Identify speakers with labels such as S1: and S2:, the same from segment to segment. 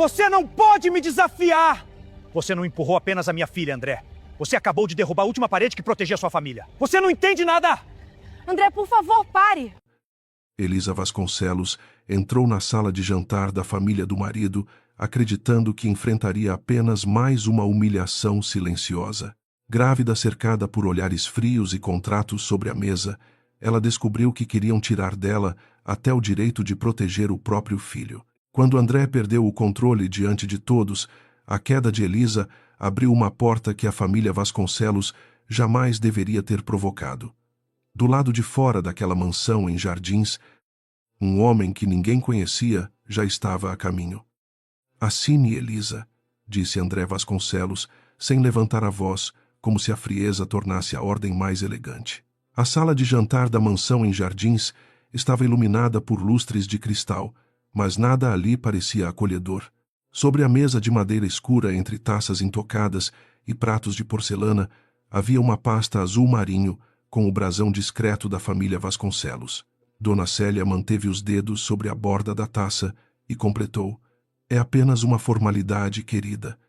S1: Você não pode me desafiar! Você não empurrou apenas a minha filha, André. Você acabou de derrubar a última parede que protegia sua família. Você não entende nada!
S2: André, por favor, pare!
S3: Elisa Vasconcelos entrou na sala de jantar da família do marido, acreditando que enfrentaria apenas mais uma humilhação silenciosa. Grávida, cercada por olhares frios e contratos sobre a mesa, ela descobriu que queriam tirar dela até o direito de proteger o próprio filho. Quando André perdeu o controle diante de todos, a queda de Elisa abriu uma porta que a família Vasconcelos jamais deveria ter provocado. Do lado de fora daquela mansão em Jardins, um homem que ninguém conhecia já estava a caminho. "Assine, Elisa", disse André Vasconcelos, sem levantar a voz, como se a frieza tornasse a ordem mais elegante. A sala de jantar da mansão em Jardins estava iluminada por lustres de cristal, mas nada ali parecia acolhedor. Sobre a mesa de madeira escura, entre taças intocadas e pratos de porcelana, havia uma pasta azul marinho com o brasão discreto da família Vasconcelos. Dona Célia manteve os dedos sobre a borda da taça e completou: "É apenas uma formalidade, querida.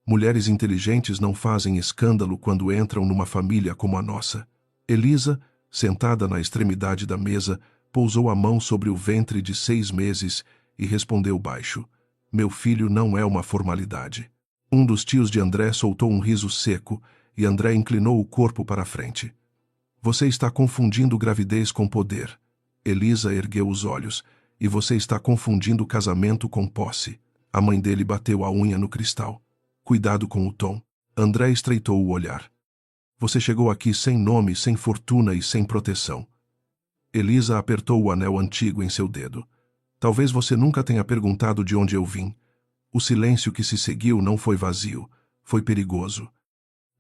S3: Mulheres inteligentes não fazem escândalo quando entram numa família como a nossa." Elisa, sentada na extremidade da mesa, pousou a mão sobre o ventre de 6 meses e respondeu baixo: "Meu filho não é uma formalidade." Um dos tios de André soltou um riso seco e André inclinou o corpo para a frente. "Você está confundindo gravidez com poder." Elisa ergueu os olhos. "E você está confundindo casamento com posse." A mãe dele bateu a unha no cristal. "Cuidado com o tom." André estreitou o olhar. "Você chegou aqui sem nome, sem fortuna e sem proteção." Elisa apertou o anel antigo em seu dedo. "Talvez você nunca tenha perguntado de onde eu vim." O silêncio que se seguiu não foi vazio, foi perigoso.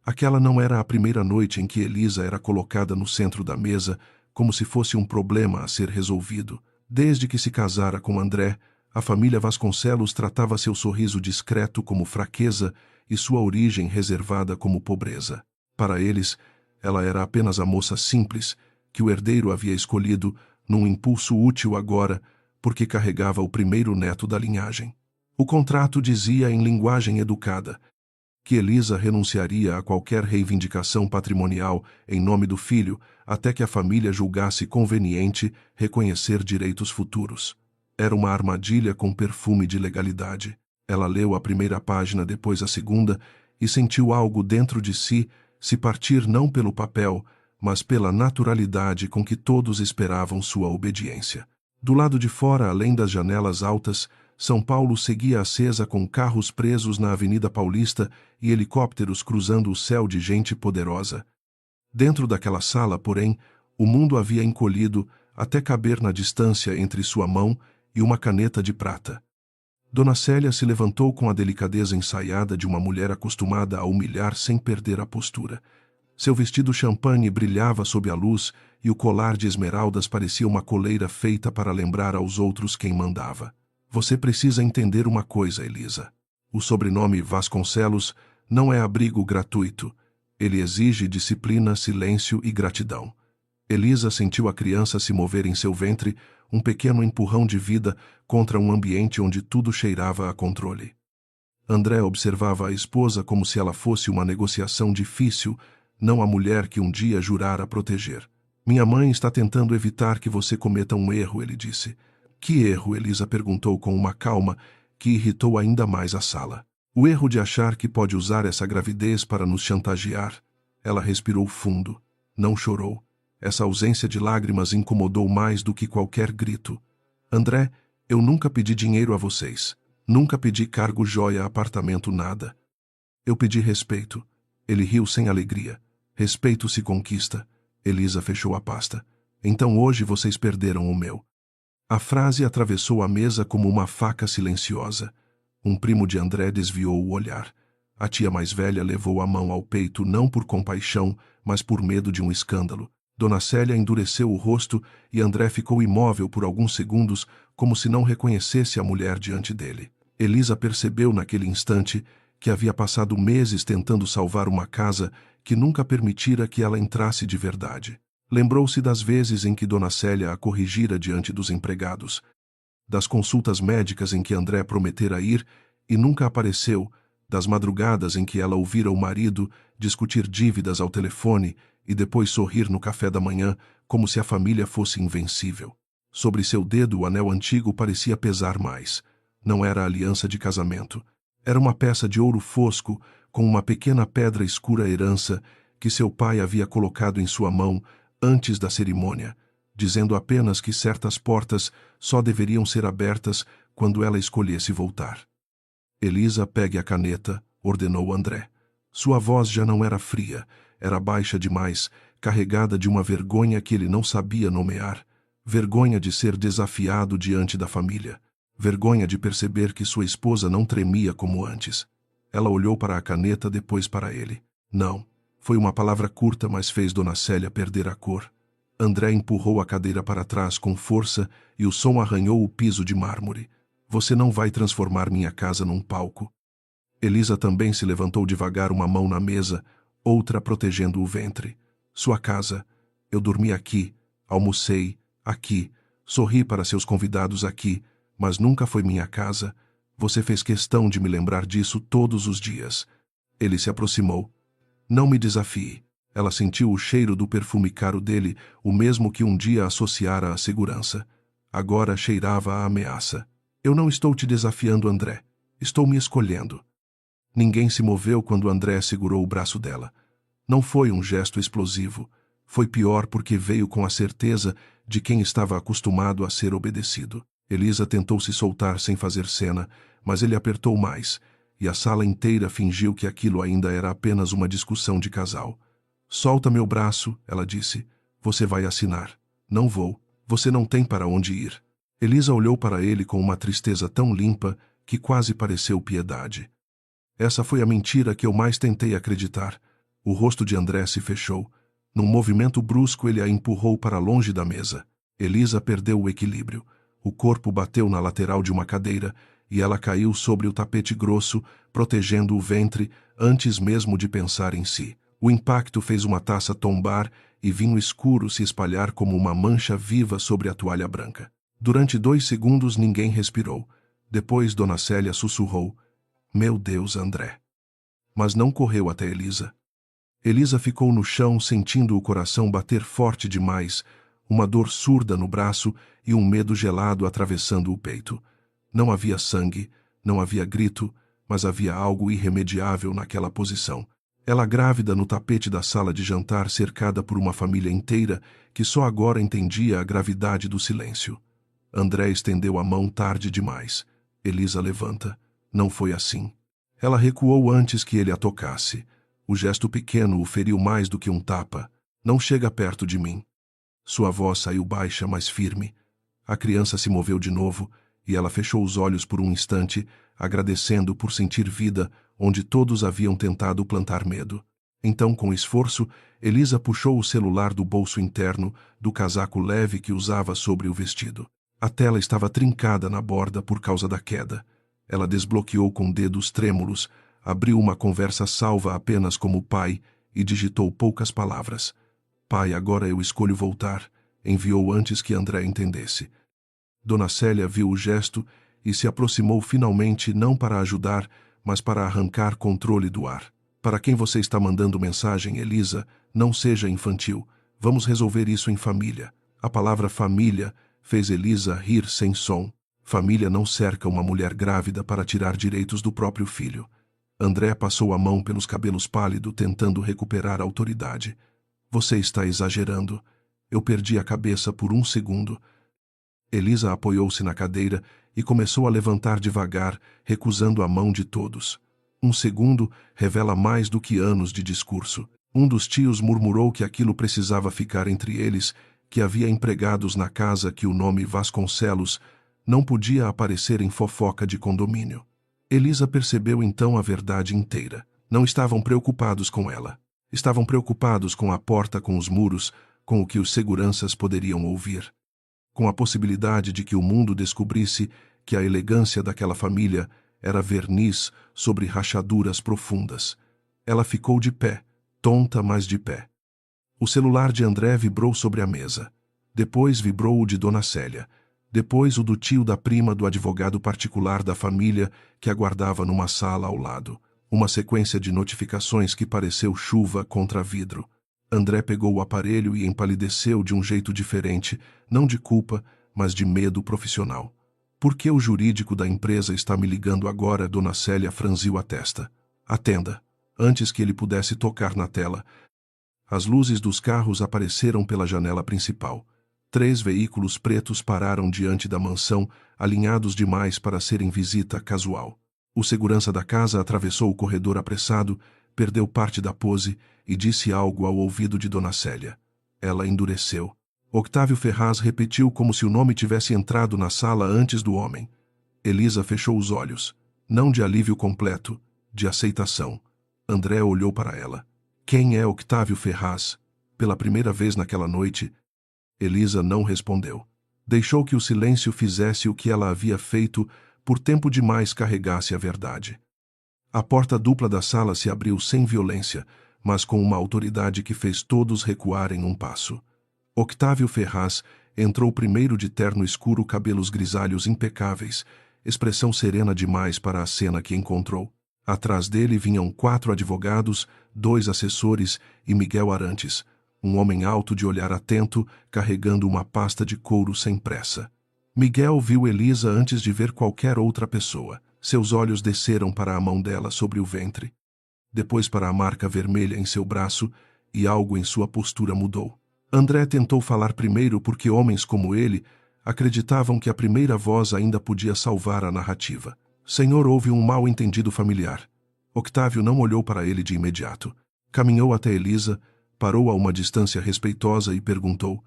S3: Aquela não era a primeira noite em que Elisa era colocada no centro da mesa, como se fosse um problema a ser resolvido. Desde que se casara com André, a família Vasconcelos tratava seu sorriso discreto como fraqueza e sua origem reservada como pobreza. Para eles, ela era apenas a moça simples que o herdeiro havia escolhido num impulso útil agora, porque carregava o primeiro neto da linhagem. O contrato dizia em linguagem educada que Elisa renunciaria a qualquer reivindicação patrimonial em nome do filho até que a família julgasse conveniente reconhecer direitos futuros. Era uma armadilha com perfume de legalidade. Ela leu a primeira página, depois a segunda, e sentiu algo dentro de si se partir não pelo papel, mas pela naturalidade com que todos esperavam sua obediência. Do lado de fora, além das janelas altas, São Paulo seguia acesa com carros presos na Avenida Paulista e helicópteros cruzando o céu de gente poderosa. Dentro daquela sala, porém, o mundo havia encolhido até caber na distância entre sua mão e uma caneta de prata. Dona Célia se levantou com a delicadeza ensaiada de uma mulher acostumada a humilhar sem perder a postura. Seu vestido champanhe brilhava sob a luz e o colar de esmeraldas parecia uma coleira feita para lembrar aos outros quem mandava. "Você precisa entender uma coisa, Elisa. O sobrenome Vasconcelos não é abrigo gratuito. Ele exige disciplina, silêncio e gratidão." Elisa sentiu a criança se mover em seu ventre, um pequeno empurrão de vida contra um ambiente onde tudo cheirava a controle. André observava a esposa como se ela fosse uma negociação difícil, não a mulher que um dia jurara proteger. "Minha mãe está tentando evitar que você cometa um erro", ele disse. "Que erro?", Elisa perguntou com uma calma que irritou ainda mais a sala. "O erro de achar que pode usar essa gravidez para nos chantagear." Ela respirou fundo. Não chorou. Essa ausência de lágrimas incomodou mais do que qualquer grito. "André, eu nunca pedi dinheiro a vocês. Nunca pedi cargo, joia, apartamento, nada. Eu pedi respeito." Ele riu sem alegria. "Respeito se conquista." Elisa fechou a pasta. "Então hoje vocês perderam o meu." A frase atravessou a mesa como uma faca silenciosa. Um primo de André desviou o olhar. A tia mais velha levou a mão ao peito não por compaixão, mas por medo de um escândalo. Dona Célia endureceu o rosto e André ficou imóvel por alguns segundos, como se não reconhecesse a mulher diante dele. Elisa percebeu naquele instante que havia passado meses tentando salvar uma casa que nunca permitira que ela entrasse de verdade. Lembrou-se das vezes em que Dona Célia a corrigira diante dos empregados. das consultas médicas em que André prometera ir e nunca apareceu, das madrugadas em que ela ouvira o marido discutir dívidas ao telefone e depois sorrir no café da manhã como se a família fosse invencível. Sobre seu dedo o anel antigo parecia pesar mais. Não era a aliança de casamento. Era uma peça de ouro fosco com uma pequena pedra escura herança que seu pai havia colocado em sua mão antes da cerimônia, dizendo apenas que certas portas só deveriam ser abertas quando ela escolhesse voltar. Elisa, pegue a caneta, ordenou André. Sua voz já não era fria, era baixa demais, carregada de uma vergonha que ele não sabia nomear. Vergonha de ser desafiado diante da família. Vergonha de perceber que sua esposa não tremia como antes. Ela olhou para a caneta, depois para ele. Não. Foi uma palavra curta, mas fez Dona Célia perder a cor. André empurrou a cadeira para trás com força e o som arranhou o piso de mármore. Você não vai transformar minha casa num palco. Elisa também se levantou devagar, uma mão na mesa, outra protegendo o ventre. Sua casa. Eu dormi aqui, almocei, aqui, sorri para seus convidados aqui, mas nunca foi minha casa. Você fez questão de me lembrar disso todos os dias. Ele se aproximou. Não me desafie. Ela sentiu o cheiro do perfume caro dele, o mesmo que um dia associara à segurança. Agora cheirava a ameaça. Eu não estou te desafiando, André. Estou me escolhendo. Ninguém se moveu quando André segurou o braço dela. Não foi um gesto explosivo. Foi pior porque veio com a certeza de quem estava acostumado a ser obedecido. Elisa tentou se soltar sem fazer cena, mas ele apertou mais, e a sala inteira fingiu que aquilo ainda era apenas uma discussão de casal. Solta meu braço, ela disse. Você vai assinar. Não vou. Você não tem para onde ir. Elisa olhou para ele com uma tristeza tão limpa que quase pareceu piedade. Essa foi a mentira que eu mais tentei acreditar. O rosto de André se fechou. Num movimento brusco, ele a empurrou para longe da mesa. Elisa perdeu o equilíbrio. O corpo bateu na lateral de uma cadeira e ela caiu sobre o tapete grosso, protegendo o ventre antes mesmo de pensar em si. O impacto fez uma taça tombar e vinho escuro se espalhar como uma mancha viva sobre a toalha branca. Durante 2 segundos ninguém respirou. Depois Dona Célia sussurrou: Meu Deus, André. Mas não correu até Elisa. Elisa ficou no chão, sentindo o coração bater forte demais, uma dor surda no braço e um medo gelado atravessando o peito. Não havia sangue, não havia grito, mas havia algo irremediável naquela posição. Ela grávida no tapete da sala de jantar, cercada por uma família inteira que só agora entendia a gravidade do silêncio. André estendeu a mão tarde demais. Elisa levanta. Não foi assim. Ela recuou antes que ele a tocasse. O gesto pequeno o feriu mais do que um tapa. Não chega perto de mim. Sua voz saiu baixa, mas firme. A criança se moveu de novo e ela fechou os olhos por um instante, agradecendo por sentir vida onde todos haviam tentado plantar medo. Então, com esforço, Elisa puxou o celular do bolso interno do casaco leve que usava sobre o vestido. A tela estava trincada na borda por causa da queda. Ela desbloqueou com dedos trêmulos, abriu uma conversa salva apenas como pai e digitou poucas palavras. Pai, agora eu escolho voltar, enviou antes que André entendesse. Dona Célia viu o gesto e se aproximou finalmente, não para ajudar, mas para arrancar controle do ar. Para quem você está mandando mensagem, Elisa? Não seja infantil. Vamos resolver isso em família. A palavra família fez Elisa rir sem som. Família não cerca uma mulher grávida para tirar direitos do próprio filho. André passou a mão pelos cabelos pálidos, tentando recuperar a autoridade. Você está exagerando. Eu perdi a cabeça por 1 segundo. Elisa apoiou-se na cadeira e começou a levantar devagar, recusando a mão de todos. 1 segundo revela mais do que anos de discurso. Um dos tios murmurou que aquilo precisava ficar entre eles, que havia empregados na casa que o nome Vasconcelos não podia aparecer em fofoca de condomínio. Elisa percebeu então a verdade inteira. Não estavam preocupados com ela. Estavam preocupados com a porta, com os muros, com o que os seguranças poderiam ouvir. Com a possibilidade de que o mundo descobrisse que a elegância daquela família era verniz sobre rachaduras profundas. Ela ficou de pé, tonta, mas de pé. O celular de André vibrou sobre a mesa. Depois vibrou o de Dona Célia. Depois o do tio da prima do advogado particular da família que aguardava numa sala ao lado. Uma sequência de notificações que pareceu chuva contra vidro. André pegou o aparelho e empalideceu de um jeito diferente, não de culpa, mas de medo profissional. Por que o jurídico da empresa está me ligando agora? Dona Célia franziu a testa. Atenda. Antes que ele pudesse tocar na tela, as luzes dos carros apareceram pela janela principal. 3 veículos pretos pararam diante da mansão, alinhados demais para serem visita casual. O segurança da casa atravessou o corredor apressado, perdeu parte da pose e disse algo ao ouvido de Dona Célia. Ela endureceu. Octávio Ferraz repetiu como se o nome tivesse entrado na sala antes do homem. Elisa fechou os olhos. Não de alívio completo, de aceitação. André olhou para ela. Quem é Octávio Ferraz? Pela primeira vez naquela noite, Elisa não respondeu. Deixou que o silêncio fizesse o que ela havia feito por tempo demais carregasse a verdade. A porta dupla da sala se abriu sem violência, mas com uma autoridade que fez todos recuarem um passo. Octávio Ferraz entrou primeiro de terno escuro, cabelos grisalhos impecáveis, expressão serena demais para a cena que encontrou. Atrás dele vinham 4 advogados, 2 assessores e Miguel Arantes, um homem alto de olhar atento, carregando uma pasta de couro sem pressa. Miguel viu Elisa antes de ver qualquer outra pessoa. Seus olhos desceram para a mão dela sobre o ventre, depois para a marca vermelha em seu braço, e algo em sua postura mudou. André tentou falar primeiro porque homens como ele acreditavam que a primeira voz ainda podia salvar a narrativa. Senhor, houve um mal-entendido familiar. Octávio não olhou para ele de imediato. Caminhou até Elisa, parou a uma distância respeitosa e perguntou: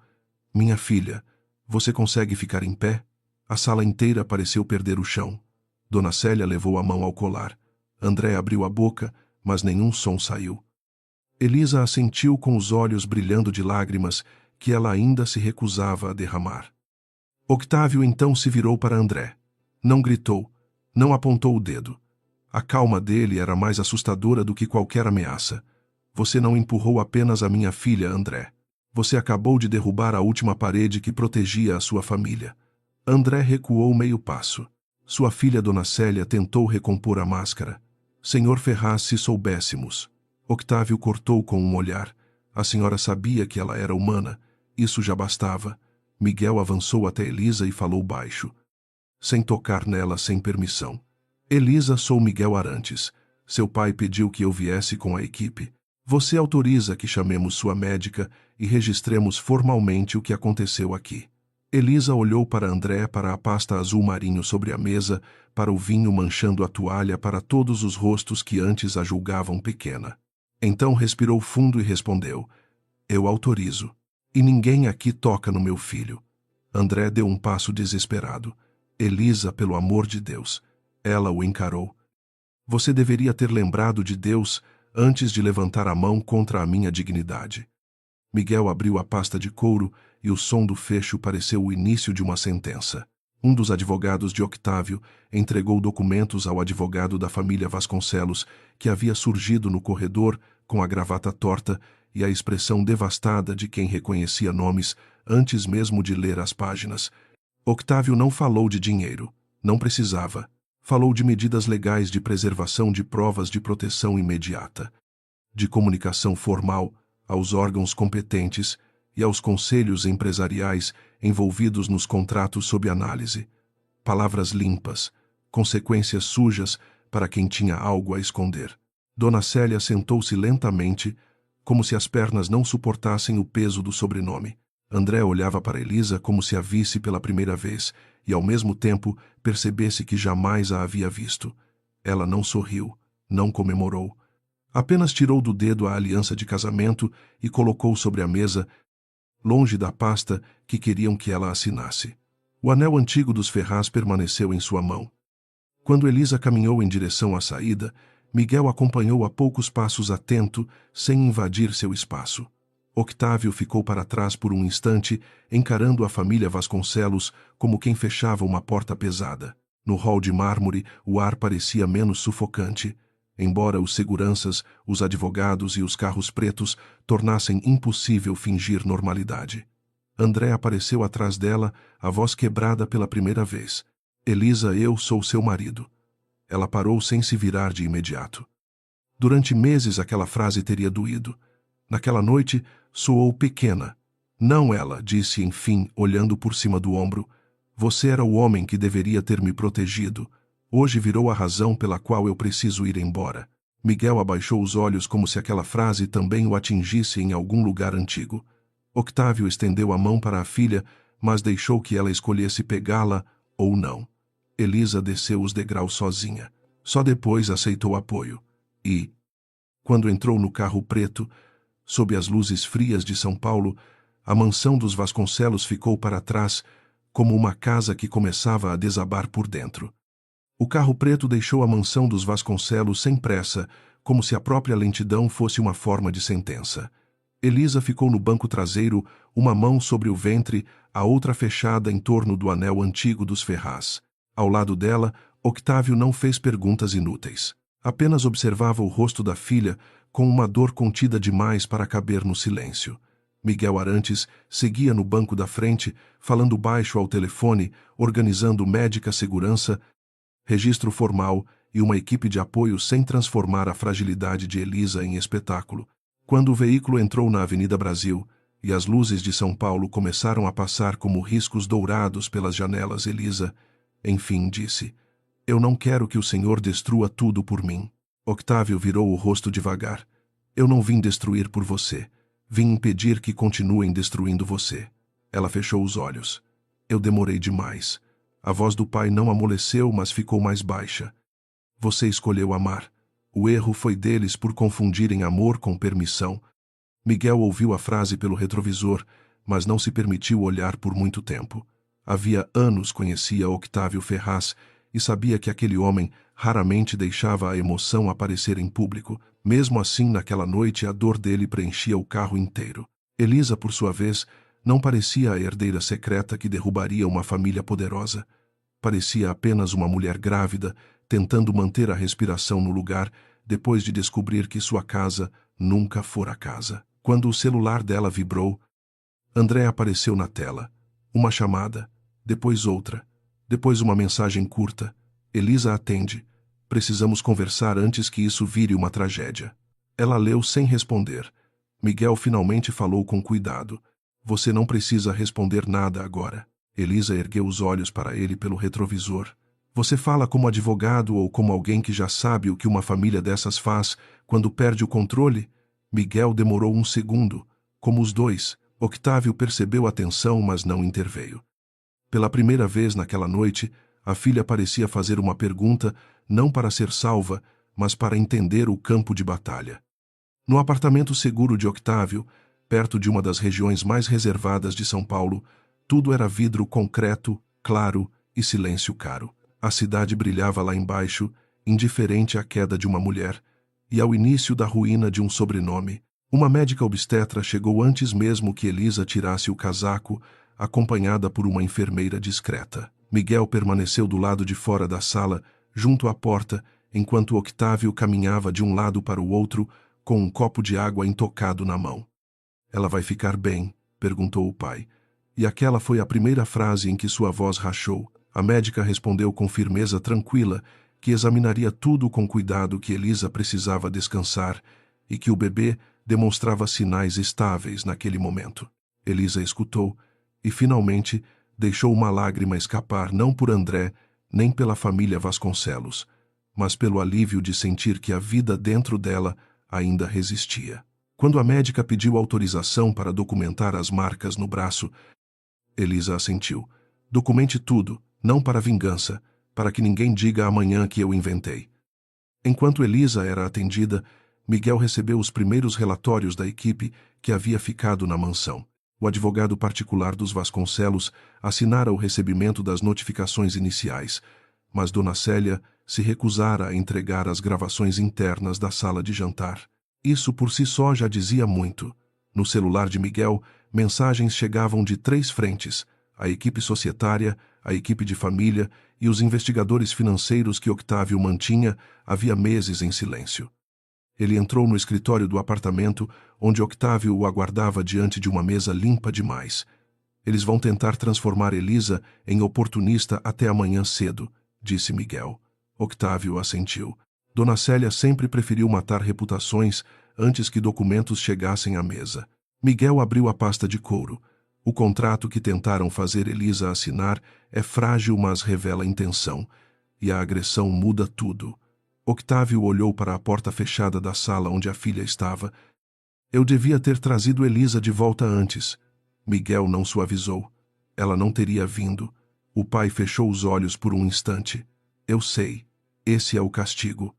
S3: Minha filha, você consegue ficar em pé? A sala inteira pareceu perder o chão. Dona Célia levou a mão ao colar. André abriu a boca, mas nenhum som saiu. Elisa assentiu com os olhos brilhando de lágrimas que ela ainda se recusava a derramar. Octávio então se virou para André. Não gritou, não apontou o dedo. A calma dele era mais assustadora do que qualquer ameaça. Você não empurrou apenas a minha filha, André. Você acabou de derrubar a última parede que protegia a sua família. André recuou meio passo. Sua filha Dona Célia tentou recompor a máscara. Senhor Ferraz, se soubéssemos. Octávio cortou com um olhar. A senhora sabia que ela era humana. Isso já bastava. Miguel avançou até Elisa e falou baixo, sem tocar nela sem permissão. Elisa, sou Miguel Arantes. Seu pai pediu que eu viesse com a equipe. Você autoriza que chamemos sua médica e registremos formalmente o que aconteceu aqui. Elisa olhou para André, para a pasta azul marinho sobre a mesa, para o vinho manchando a toalha, para todos os rostos que antes a julgavam pequena. Então respirou fundo e respondeu: Eu autorizo. E ninguém aqui toca no meu filho. André deu um passo desesperado. Elisa, pelo amor de Deus. Ela o encarou. Você deveria ter lembrado de Deus antes de levantar a mão contra a minha dignidade. Miguel abriu a pasta de couro e o som do fecho pareceu o início de uma sentença. Um dos advogados de Octávio entregou documentos ao advogado da família Vasconcelos, que havia surgido no corredor com a gravata torta e a expressão devastada de quem reconhecia nomes antes mesmo de ler as páginas. Octávio não falou de dinheiro. Não precisava. Falou de medidas legais de preservação de provas de proteção imediata, de comunicação formal aos órgãos competentes e aos conselhos empresariais envolvidos nos contratos sob análise. Palavras limpas, consequências sujas para quem tinha algo a esconder. Dona Célia sentou-se lentamente, como se as pernas não suportassem o peso do sobrenome. André olhava para Elisa como se a visse pela primeira vez e, ao mesmo tempo, percebesse que jamais a havia visto. Ela não sorriu, não comemorou. Apenas tirou do dedo a aliança de casamento e colocou sobre a mesa, longe da pasta que queriam que ela assinasse. O anel antigo dos Ferraz permaneceu em sua mão. Quando Elisa caminhou em direção à saída, Miguel acompanhou a poucos passos atento, sem invadir seu espaço. Octávio ficou para trás por um instante, encarando a família Vasconcelos como quem fechava uma porta pesada. No hall de mármore, o ar parecia menos sufocante, embora os seguranças, os advogados e os carros pretos tornassem impossível fingir normalidade. André apareceu atrás dela, a voz quebrada pela primeira vez. Elisa, eu sou seu marido. Ela parou sem se virar de imediato. Durante meses aquela frase teria doído. Naquela noite, soou pequena. Não, ela disse enfim, olhando por cima do ombro. Você era o homem que deveria ter me protegido. Hoje virou a razão pela qual eu preciso ir embora. Miguel abaixou os olhos como se aquela frase também o atingisse em algum lugar antigo. Octávio estendeu a mão para a filha, mas deixou que ela escolhesse pegá-la ou não. Elisa desceu os degraus sozinha. Só depois aceitou apoio. E, quando entrou no carro preto, sob as luzes frias de São Paulo, a mansão dos Vasconcelos ficou para trás, como uma casa que começava a desabar por dentro. O carro preto deixou a mansão dos Vasconcelos sem pressa, como se a própria lentidão fosse uma forma de sentença. Elisa ficou no banco traseiro, uma mão sobre o ventre, a outra fechada em torno do anel antigo dos Ferraz. Ao lado dela, Octávio não fez perguntas inúteis. Apenas observava o rosto da filha, com uma dor contida demais para caber no silêncio. Miguel Arantes seguia no banco da frente, falando baixo ao telefone, organizando médica segurança, registro formal e uma equipe de apoio sem transformar a fragilidade de Elisa em espetáculo. Quando o veículo entrou na Avenida Brasil e as luzes de São Paulo começaram a passar como riscos dourados pelas janelas, Elisa, enfim, disse: Eu não quero que o senhor destrua tudo por mim. Octávio virou o rosto devagar. Eu não vim destruir por você. Vim impedir que continuem destruindo você. Ela fechou os olhos. Eu demorei demais. A voz do pai não amoleceu, mas ficou mais baixa. Você escolheu amar. O erro foi deles por confundirem amor com permissão. Miguel ouviu a frase pelo retrovisor, mas não se permitiu olhar por muito tempo. Havia anos conhecia Octávio Ferraz e sabia que aquele homem raramente deixava a emoção aparecer em público. Mesmo assim, naquela noite, a dor dele preenchia o carro inteiro. Elisa, por sua vez, não parecia a herdeira secreta que derrubaria uma família poderosa. Parecia apenas uma mulher grávida, tentando manter a respiração no lugar, depois de descobrir que sua casa nunca fora casa. Quando o celular dela vibrou, André apareceu na tela. Uma chamada, depois outra, depois uma mensagem curta. Elisa, atende. Precisamos conversar antes que isso vire uma tragédia. Ela leu sem responder. Miguel finalmente falou com cuidado. Você não precisa responder nada agora. Elisa ergueu os olhos para ele pelo retrovisor. Você fala como advogado ou como alguém que já sabe o que uma família dessas faz quando perde o controle? Miguel demorou um segundo. Como os dois, Octávio percebeu a tensão, mas não interveio. Pela primeira vez naquela noite, a filha parecia fazer uma pergunta, não para ser salva, mas para entender o campo de batalha. No apartamento seguro de Octávio, perto de uma das regiões mais reservadas de São Paulo, tudo era vidro concreto, claro e silêncio caro. A cidade brilhava lá embaixo, indiferente à queda de uma mulher, e ao início da ruína de um sobrenome. Uma médica obstetra chegou antes mesmo que Elisa tirasse o casaco, acompanhada por uma enfermeira discreta. Miguel permaneceu do lado de fora da sala, junto à porta, enquanto Octávio caminhava de um lado para o outro, com um copo de água intocado na mão. Ela vai ficar bem? Perguntou o pai. E aquela foi a primeira frase em que sua voz rachou. A médica respondeu com firmeza tranquila que examinaria tudo com cuidado, que Elisa precisava descansar e que o bebê demonstrava sinais estáveis naquele momento. Elisa escutou e, finalmente, deixou uma lágrima escapar, não por André, nem pela família Vasconcelos, mas pelo alívio de sentir que a vida dentro dela ainda resistia. Quando a médica pediu autorização para documentar as marcas no braço, Elisa assentiu. Documente tudo, não para vingança, para que ninguém diga amanhã que eu inventei. Enquanto Elisa era atendida, Miguel recebeu os primeiros relatórios da equipe que havia ficado na mansão. O advogado particular dos Vasconcelos assinara o recebimento das notificações iniciais, mas Dona Célia se recusara a entregar as gravações internas da sala de jantar. Isso por si só já dizia muito. No celular de Miguel, mensagens chegavam de 3 frentes: a equipe societária, a equipe de família e os investigadores financeiros que Octávio mantinha havia meses em silêncio. Ele entrou no escritório do apartamento, onde Octávio o aguardava diante de uma mesa limpa demais. Eles vão tentar transformar Elisa em oportunista até amanhã cedo, disse Miguel. Octávio assentiu. Dona Célia sempre preferiu matar reputações antes que documentos chegassem à mesa. Miguel abriu a pasta de couro. O contrato que tentaram fazer Elisa assinar é frágil, mas revela intenção. E a agressão muda tudo. Octávio olhou para a porta fechada da sala onde a filha estava. Eu devia ter trazido Elisa de volta antes. Miguel não suavizou. Ela não teria vindo. O pai fechou os olhos por um instante. Eu sei. Esse é o castigo.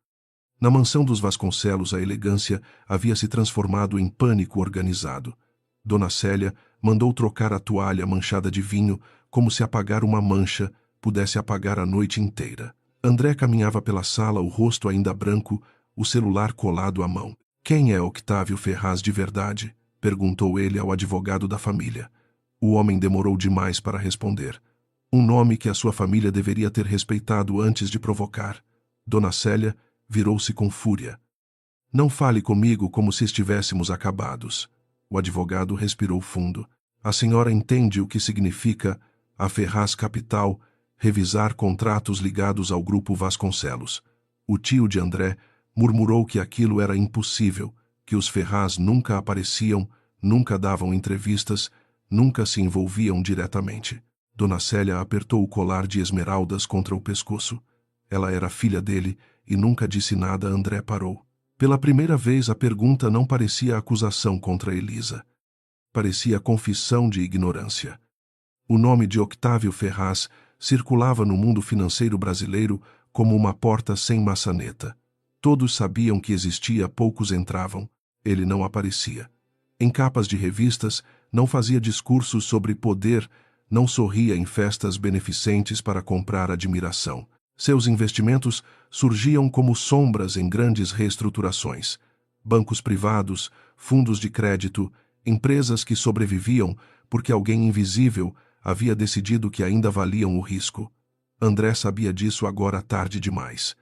S3: Na mansão dos Vasconcelos, a elegância havia se transformado em pânico organizado. Dona Célia mandou trocar a toalha manchada de vinho, como se apagar uma mancha pudesse apagar a noite inteira. André caminhava pela sala, o rosto ainda branco, o celular colado à mão. Quem é Octávio Ferraz de verdade? Perguntou ele ao advogado da família. O homem demorou demais para responder. Um nome que a sua família deveria ter respeitado antes de provocar. Dona Célia virou-se com fúria. Não fale comigo como se estivéssemos acabados. O advogado respirou fundo. A senhora entende o que significa a Ferraz Capital revisar contratos ligados ao grupo Vasconcelos. O tio de André murmurou que aquilo era impossível, que os Ferraz nunca apareciam, nunca davam entrevistas, nunca se envolviam diretamente. Dona Célia apertou o colar de esmeraldas contra o pescoço. Ela era filha dele e nunca disse nada. André parou. Pela primeira vez a pergunta não parecia acusação contra Elisa. Parecia confissão de ignorância. O nome de Octávio Ferraz circulava no mundo financeiro brasileiro como uma porta sem maçaneta. Todos sabiam que existia, poucos entravam. Ele não aparecia. Em capas de revistas, não fazia discursos sobre poder, não sorria em festas beneficentes para comprar admiração. Seus investimentos surgiam como sombras em grandes reestruturações. Bancos privados, fundos de crédito, empresas que sobreviviam porque alguém invisível havia decidido que ainda valiam o risco. André sabia disso agora tarde demais.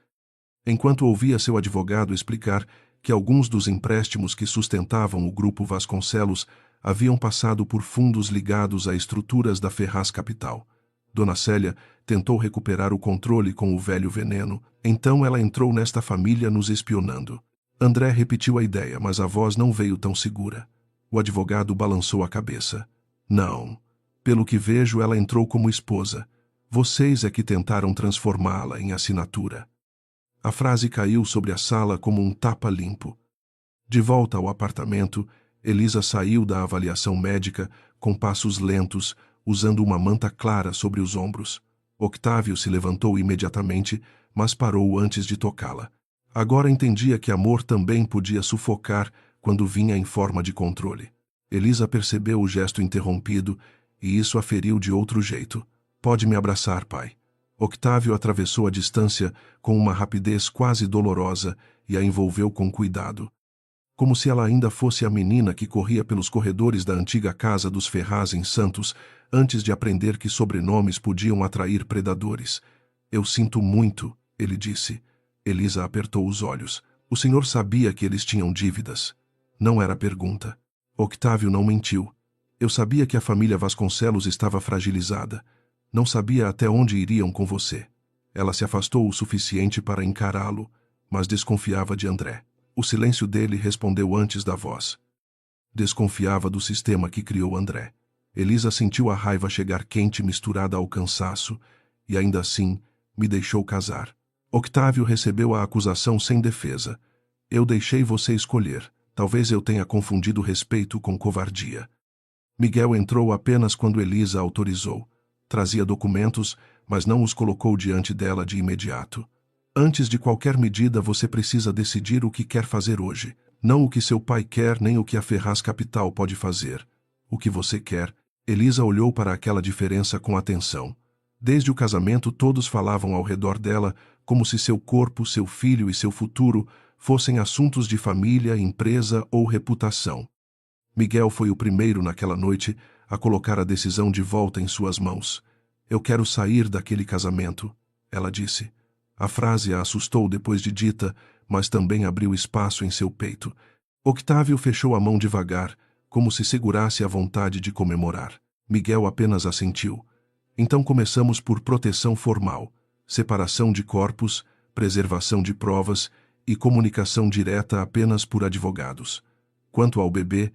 S3: Enquanto ouvia seu advogado explicar que alguns dos empréstimos que sustentavam o grupo Vasconcelos haviam passado por fundos ligados a estruturas da Ferraz Capital. Dona Célia tentou recuperar o controle com o velho veneno. Então ela entrou nesta família nos espionando. André repetiu a ideia, mas a voz não veio tão segura. O advogado balançou a cabeça. Não. Pelo que vejo, ela entrou como esposa. Vocês é que tentaram transformá-la em assinatura. A frase caiu sobre a sala como um tapa limpo. De volta ao apartamento, Elisa saiu da avaliação médica com passos lentos, usando uma manta clara sobre os ombros. Octávio se levantou imediatamente, mas parou antes de tocá-la. Agora entendia que amor também podia sufocar quando vinha em forma de controle. Elisa percebeu o gesto interrompido e isso a feriu de outro jeito. Pode me abraçar, pai. Octávio atravessou a distância com uma rapidez quase dolorosa e a envolveu com cuidado. Como se ela ainda fosse a menina que corria pelos corredores da antiga casa dos Ferraz em Santos, antes de aprender que sobrenomes podiam atrair predadores. Eu sinto muito, ele disse. Elisa apertou os olhos. O senhor sabia que eles tinham dívidas? Não era pergunta. Octávio não mentiu. Eu sabia que a família Vasconcelos estava fragilizada. Não sabia até onde iriam com você. Ela se afastou o suficiente para encará-lo, mas desconfiava de André. O silêncio dele respondeu antes da voz. Desconfiava do sistema que criou André. Elisa sentiu a raiva chegar quente misturada ao cansaço, e ainda assim me deixou casar. Octávio recebeu a acusação sem defesa. Eu deixei você escolher. Talvez eu tenha confundido respeito com covardia. Miguel entrou apenas quando Elisa autorizou. Trazia documentos, mas não os colocou diante dela de imediato. Antes de qualquer medida, você precisa decidir o que quer fazer hoje. Não o que seu pai quer, nem o que a Ferraz Capital pode fazer. O que você quer. Elisa olhou para aquela diferença com atenção. Desde o casamento, todos falavam ao redor dela como se seu corpo, seu filho e seu futuro fossem assuntos de família, empresa ou reputação. Miguel foi o primeiro naquela noite a colocar a decisão de volta em suas mãos. Eu quero sair daquele casamento, ela disse. A frase a assustou depois de dita, mas também abriu espaço em seu peito. Octávio fechou a mão devagar, como se segurasse a vontade de comemorar. Miguel apenas assentiu. Então começamos por proteção formal, separação de corpos, preservação de provas e comunicação direta apenas por advogados. Quanto ao bebê,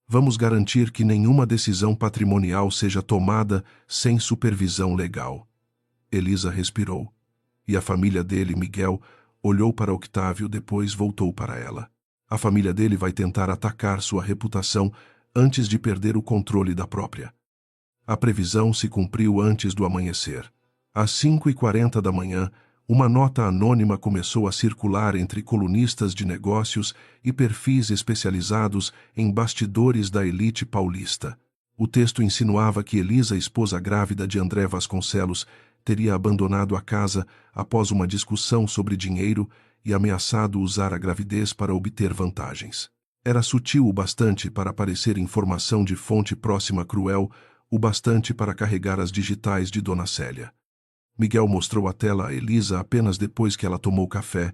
S3: vamos garantir que nenhuma decisão patrimonial seja tomada sem supervisão legal. Elisa respirou. E a família dele, Miguel, olhou para Octávio, depois voltou para ela. A família dele vai tentar atacar sua reputação antes de perder o controle da própria. A previsão se cumpriu antes do amanhecer. Às 5h40 da manhã, uma nota anônima começou a circular entre colunistas de negócios e perfis especializados em bastidores da elite paulista. O texto insinuava que Elisa, esposa grávida de André Vasconcelos, teria abandonado a casa após uma discussão sobre dinheiro e ameaçado usar a gravidez para obter vantagens. Era sutil o bastante para parecer informação de fonte próxima cruel, o bastante para carregar as digitais de Dona Célia. Miguel mostrou a tela a Elisa apenas depois que ela tomou café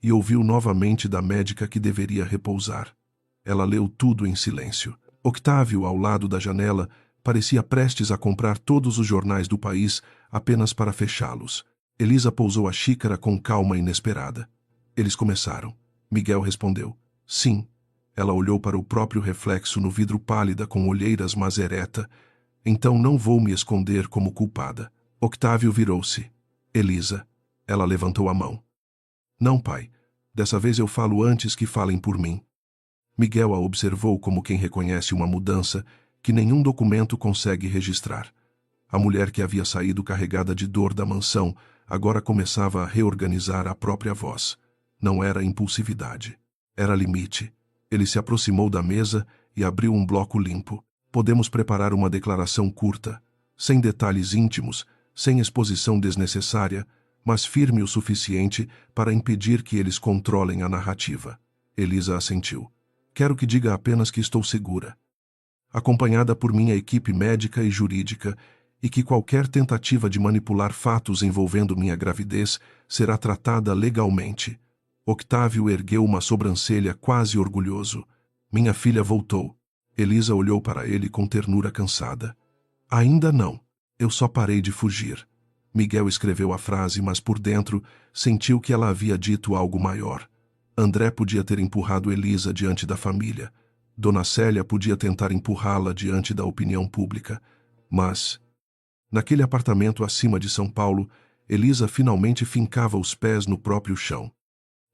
S3: e ouviu novamente da médica que deveria repousar. Ela leu tudo em silêncio. Octávio, ao lado da janela, parecia prestes a comprar todos os jornais do país apenas para fechá-los. Elisa pousou a xícara com calma inesperada. Eles começaram. Miguel respondeu. Sim. Ela olhou para o próprio reflexo no vidro pálida com olheiras mas ereta. Então não vou me esconder como culpada. Octávio virou-se. Elisa. Ela levantou a mão. Não, pai. Dessa vez eu falo antes que falem por mim. Miguel a observou como quem reconhece uma mudança que nenhum documento consegue registrar. A mulher que havia saído carregada de dor da mansão agora começava a reorganizar a própria voz. Não era impulsividade. Era limite. Ele se aproximou da mesa e abriu um bloco limpo. Podemos preparar uma declaração curta, sem detalhes íntimos, sem exposição desnecessária, mas firme o suficiente para impedir que eles controlem a narrativa. Elisa assentiu. Quero que diga apenas que estou segura, acompanhada por minha equipe médica e jurídica, e que qualquer tentativa de manipular fatos envolvendo minha gravidez será tratada legalmente. Octávio ergueu uma sobrancelha quase orgulhoso. Minha filha voltou. Elisa olhou para ele com ternura cansada. Ainda não. Eu só parei de fugir. Miguel escreveu a frase, mas por dentro sentiu que ela havia dito algo maior. André podia ter empurrado Elisa diante da família. Dona Célia podia tentar empurrá-la diante da opinião pública. Mas, naquele apartamento acima de São Paulo, Elisa finalmente fincava os pés no próprio chão.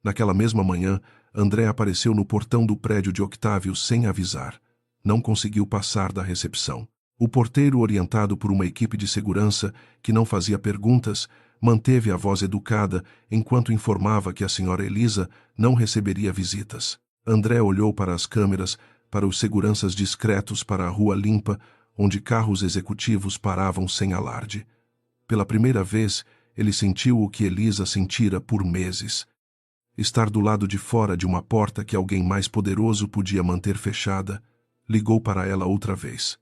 S3: Naquela mesma manhã, André apareceu no portão do prédio de Octávio sem avisar. Não conseguiu passar da recepção. O porteiro, orientado por uma equipe de segurança que não fazia perguntas, manteve a voz educada enquanto informava que a senhora Elisa não receberia visitas. André olhou para as câmeras, para os seguranças discretos, para a rua limpa, onde carros executivos paravam sem alarde. Pela primeira vez, ele sentiu o que Elisa sentira por meses. Estar do lado de fora de uma porta que alguém mais poderoso podia manter fechada. Ligou para ela outra vez.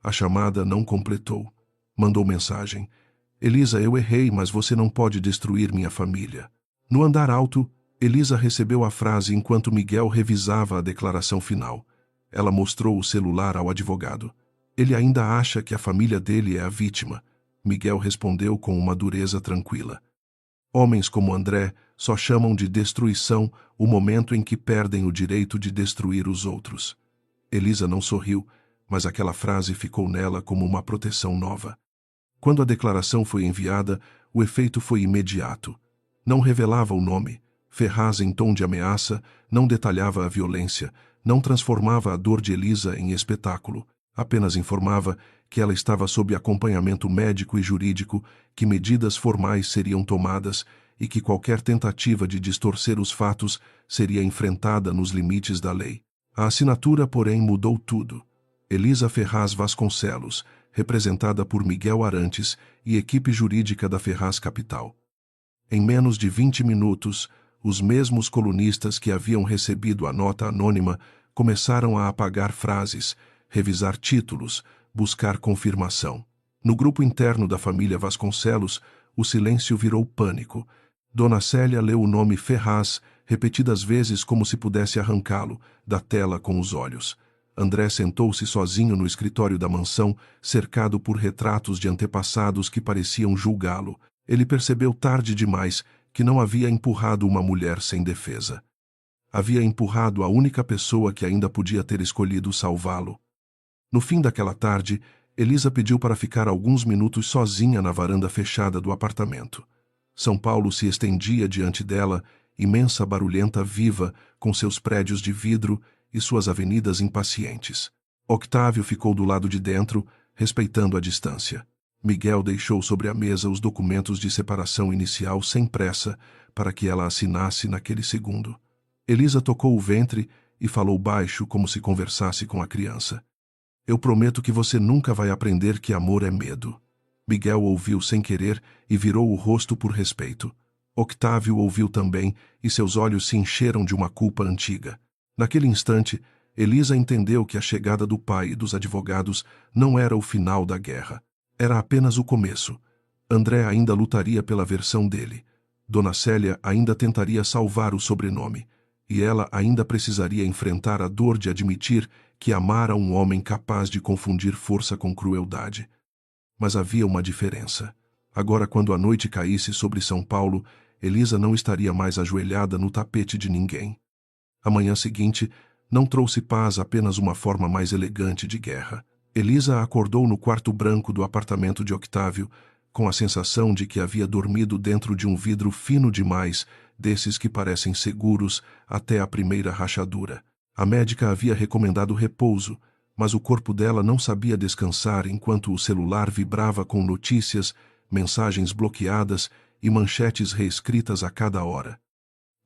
S3: A chamada não completou. Mandou mensagem. Elisa, eu errei, mas você não pode destruir minha família. No andar alto, Elisa recebeu a frase enquanto Miguel revisava a declaração final. Ela mostrou o celular ao advogado. Ele ainda acha que a família dele é a vítima. Miguel respondeu com uma dureza tranquila. Homens como André só chamam de destruição o momento em que perdem o direito de destruir os outros. Elisa não sorriu, mas aquela frase ficou nela como uma proteção nova. Quando a declaração foi enviada, o efeito foi imediato. Não revelava o nome. Ferraz, em tom de ameaça, não detalhava a violência, não transformava a dor de Elisa em espetáculo. Apenas informava que ela estava sob acompanhamento médico e jurídico, que medidas formais seriam tomadas e que qualquer tentativa de distorcer os fatos seria enfrentada nos limites da lei. A assinatura, porém, mudou tudo. Elisa Ferraz Vasconcelos, representada por Miguel Arantes e equipe jurídica da Ferraz Capital. Em menos de 20 minutos, os mesmos colunistas que haviam recebido a nota anônima começaram a apagar frases, revisar títulos, buscar confirmação. No grupo interno da família Vasconcelos, o silêncio virou pânico. Dona Célia leu o nome Ferraz repetidas vezes como se pudesse arrancá-lo da tela com os olhos. André sentou-se sozinho no escritório da mansão, cercado por retratos de antepassados que pareciam julgá-lo. Ele percebeu tarde demais que não havia empurrado uma mulher sem defesa. Havia empurrado a única pessoa que ainda podia ter escolhido salvá-lo. No fim daquela tarde, Elisa pediu para ficar alguns minutos sozinha na varanda fechada do apartamento. São Paulo se estendia diante dela, imensa, barulhenta, viva, com seus prédios de vidro e suas avenidas impacientes. Octávio ficou do lado de dentro, respeitando a distância. Miguel deixou sobre a mesa os documentos de separação inicial sem pressa, para que ela assinasse naquele segundo. Elisa tocou o ventre e falou baixo, como se conversasse com a criança. Eu prometo que você nunca vai aprender que amor é medo. Miguel ouviu sem querer e virou o rosto por respeito. Octávio ouviu também e seus olhos se encheram de uma culpa antiga. Naquele instante, Elisa entendeu que a chegada do pai e dos advogados não era o final da guerra. Era apenas o começo. André ainda lutaria pela versão dele. Dona Célia ainda tentaria salvar o sobrenome. E ela ainda precisaria enfrentar a dor de admitir que amara um homem capaz de confundir força com crueldade. Mas havia uma diferença. Agora, quando a noite caísse sobre São Paulo, Elisa não estaria mais ajoelhada no tapete de ninguém. A manhã seguinte não trouxe paz, apenas uma forma mais elegante de guerra. Elisa acordou no quarto branco do apartamento de Octávio, com a sensação de que havia dormido dentro de um vidro fino demais, desses que parecem seguros até a primeira rachadura. A médica havia recomendado repouso, mas o corpo dela não sabia descansar enquanto o celular vibrava com notícias, mensagens bloqueadas e manchetes reescritas a cada hora.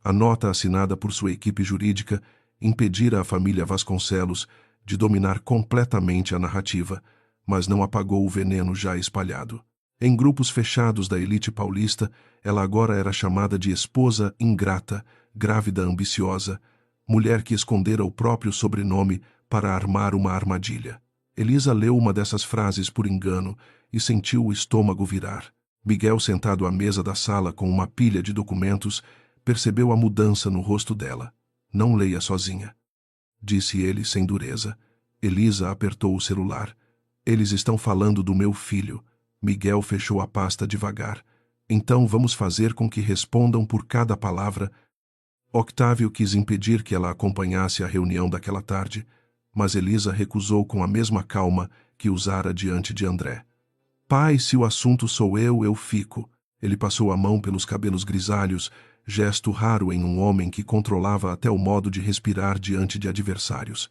S3: A nota assinada por sua equipe jurídica impedira a família Vasconcelos de dominar completamente a narrativa, mas não apagou o veneno já espalhado. Em grupos fechados da elite paulista, ela agora era chamada de esposa ingrata, grávida ambiciosa, mulher que escondera o próprio sobrenome para armar uma armadilha. Elisa leu uma dessas frases por engano e sentiu o estômago virar. Miguel, sentado à mesa da sala com uma pilha de documentos, percebeu a mudança no rosto dela. Não leia sozinha, disse ele sem dureza. Elisa apertou o celular. Eles estão falando do meu filho. Miguel fechou a pasta devagar. Então vamos fazer com que respondam por cada palavra. Octávio quis impedir que ela acompanhasse a reunião daquela tarde, mas Elisa recusou com a mesma calma que usara diante de André. Pai, se o assunto sou eu fico. Ele passou a mão pelos cabelos grisalhos, gesto raro em um homem que controlava até o modo de respirar diante de adversários.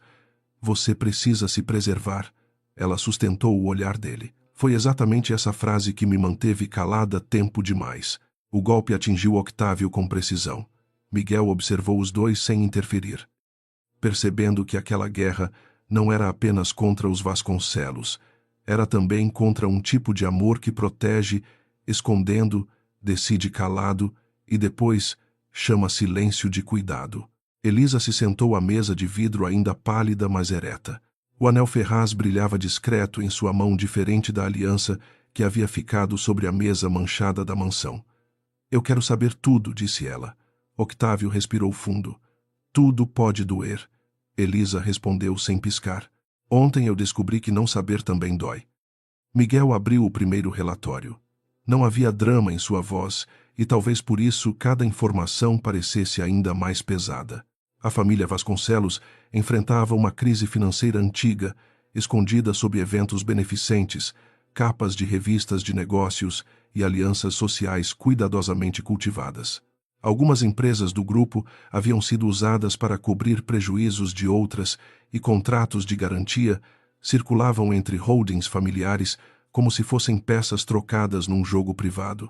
S3: Você precisa se preservar. Ela sustentou o olhar dele. Foi exatamente essa frase que me manteve calada tempo demais. O golpe atingiu Octávio com precisão. Miguel observou os dois sem interferir, percebendo que aquela guerra não era apenas contra os Vasconcelos, era também contra um tipo de amor que protege, escondendo, decide calado e depois chama silêncio de cuidado. Elisa se sentou à mesa de vidro ainda pálida, mas ereta. O anel Ferraz brilhava discreto em sua mão, diferente da aliança que havia ficado sobre a mesa manchada da mansão. Eu quero saber tudo, disse ela. Octávio respirou fundo. Tudo pode doer. Elisa respondeu sem piscar. Ontem eu descobri que não saber também dói. Miguel abriu o primeiro relatório. Não havia drama em sua voz, e talvez por isso cada informação parecesse ainda mais pesada. A família Vasconcelos enfrentava uma crise financeira antiga, escondida sob eventos beneficentes, capas de revistas de negócios e alianças sociais cuidadosamente cultivadas. Algumas empresas do grupo haviam sido usadas para cobrir prejuízos de outras e contratos de garantia circulavam entre holdings familiares como se fossem peças trocadas num jogo privado.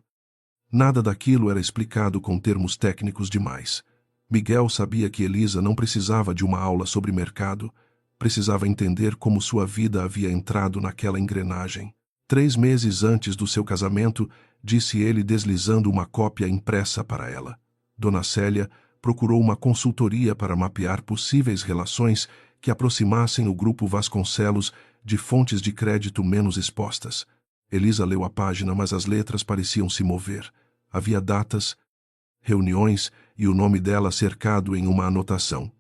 S3: Nada daquilo era explicado com termos técnicos demais. Miguel sabia que Elisa não precisava de uma aula sobre mercado, precisava entender como sua vida havia entrado naquela engrenagem. 3 meses antes do seu casamento, disse ele deslizando uma cópia impressa para ela. Dona Célia procurou uma consultoria para mapear possíveis relações que aproximassem o grupo Vasconcelos de fontes de crédito menos expostas. Elisa leu a página, mas as letras pareciam se mover. Havia datas, reuniões e o nome dela cercado em uma anotação.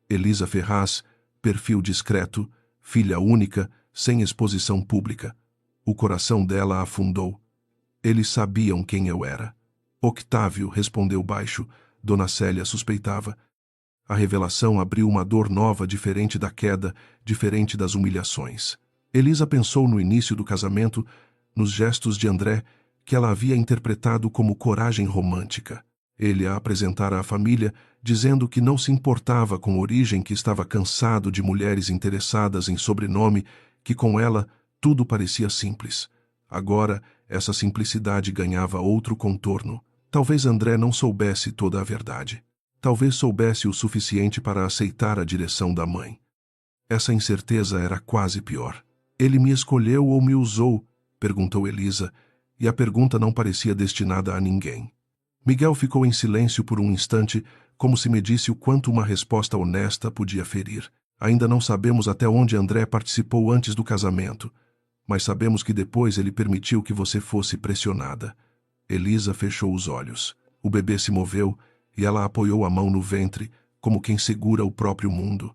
S3: Elisa Ferraz, perfil discreto, filha única, sem exposição pública. O coração dela afundou. Eles sabiam quem eu era. Octávio, respondeu baixo. Dona Célia suspeitava. A revelação abriu uma dor nova, diferente da queda, diferente das humilhações. Elisa pensou no início do casamento, nos gestos de André, que ela havia interpretado como coragem romântica. Ele a apresentara à família, dizendo que não se importava com origem, que estava cansado de mulheres interessadas em sobrenome, que com ela tudo parecia simples. Agora, essa simplicidade ganhava outro contorno. Talvez André não soubesse toda a verdade. Talvez soubesse o suficiente para aceitar a direção da mãe. Essa incerteza era quase pior. Ele me escolheu ou me usou? Perguntou Elisa, e a pergunta não parecia destinada a ninguém. Miguel ficou em silêncio por um instante, como se medisse o quanto uma resposta honesta podia ferir. Ainda não sabemos até onde André participou antes do casamento, mas sabemos que depois ele permitiu que você fosse pressionada. Elisa fechou os olhos. O bebê se moveu e ela apoiou a mão no ventre, como quem segura o próprio mundo.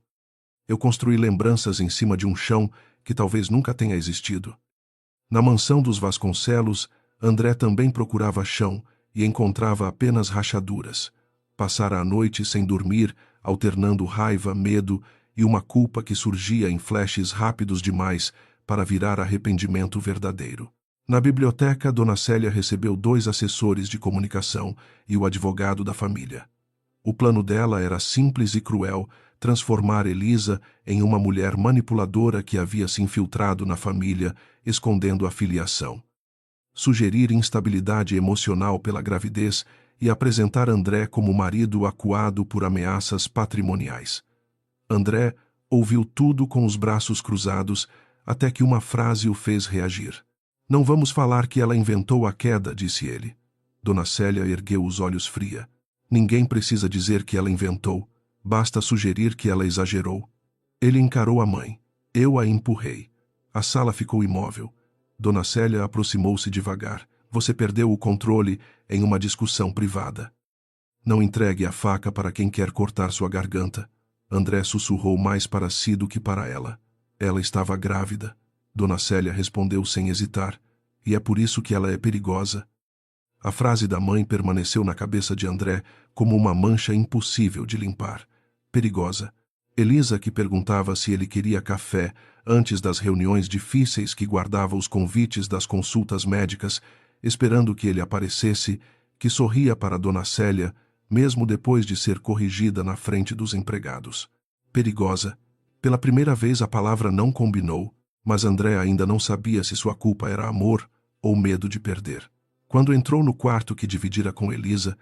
S3: Eu construí lembranças em cima de um chão que talvez nunca tenha existido. Na mansão dos Vasconcelos, André também procurava chão e encontrava apenas rachaduras. Passara a noite sem dormir, alternando raiva, medo e uma culpa que surgia em flashes rápidos demais para virar arrependimento verdadeiro. Na biblioteca, Dona Célia recebeu 2 assessores de comunicação e o advogado da família. O plano dela era simples e cruel: transformar Elisa em uma mulher manipuladora que havia se infiltrado na família, escondendo a filiação. Sugerir instabilidade emocional pela gravidez e apresentar André como marido acuado por ameaças patrimoniais. André ouviu tudo com os braços cruzados, até que uma frase o fez reagir. Não vamos falar que ela inventou a queda, disse ele. Dona Célia ergueu os olhos fria. Ninguém precisa dizer que ela inventou. Basta sugerir que ela exagerou. Ele encarou a mãe. Eu a empurrei. A sala ficou imóvel. Dona Célia aproximou-se devagar. Você perdeu o controle em uma discussão privada. Não entregue a faca para quem quer cortar sua garganta. André sussurrou mais para si do que para ela. Ela estava grávida. Dona Célia respondeu sem hesitar. E é por isso que ela é perigosa. A frase da mãe permaneceu na cabeça de André como uma mancha impossível de limpar. Perigosa. Elisa, que perguntava se ele queria café antes das reuniões difíceis, que guardava os convites das consultas médicas, esperando que ele aparecesse, que sorria para Dona Célia, mesmo depois de ser corrigida na frente dos empregados. Perigosa. Pela primeira vez a palavra não combinou, mas André ainda não sabia se sua culpa era amor ou medo de perder. Quando entrou no quarto que dividira com Elisa,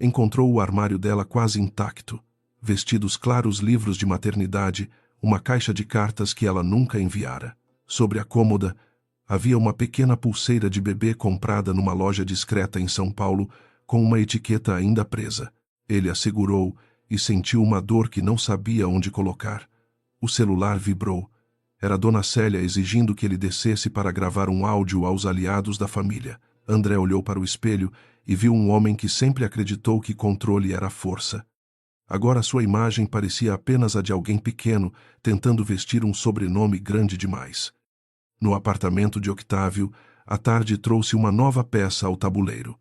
S3: encontrou o armário dela quase intacto, vestidos claros, livros de maternidade, uma caixa de cartas que ela nunca enviara. Sobre a cômoda, havia uma pequena pulseira de bebê comprada numa loja discreta em São Paulo, com uma etiqueta ainda presa. Ele a segurou e sentiu uma dor que não sabia onde colocar. O celular vibrou. Era Dona Célia exigindo que ele descesse para gravar um áudio aos aliados da família. André olhou para o espelho e viu um homem que sempre acreditou que controle era força. Agora sua imagem parecia apenas a de alguém pequeno, tentando vestir um sobrenome grande demais. No apartamento de Octávio, a tarde trouxe uma nova peça ao tabuleiro.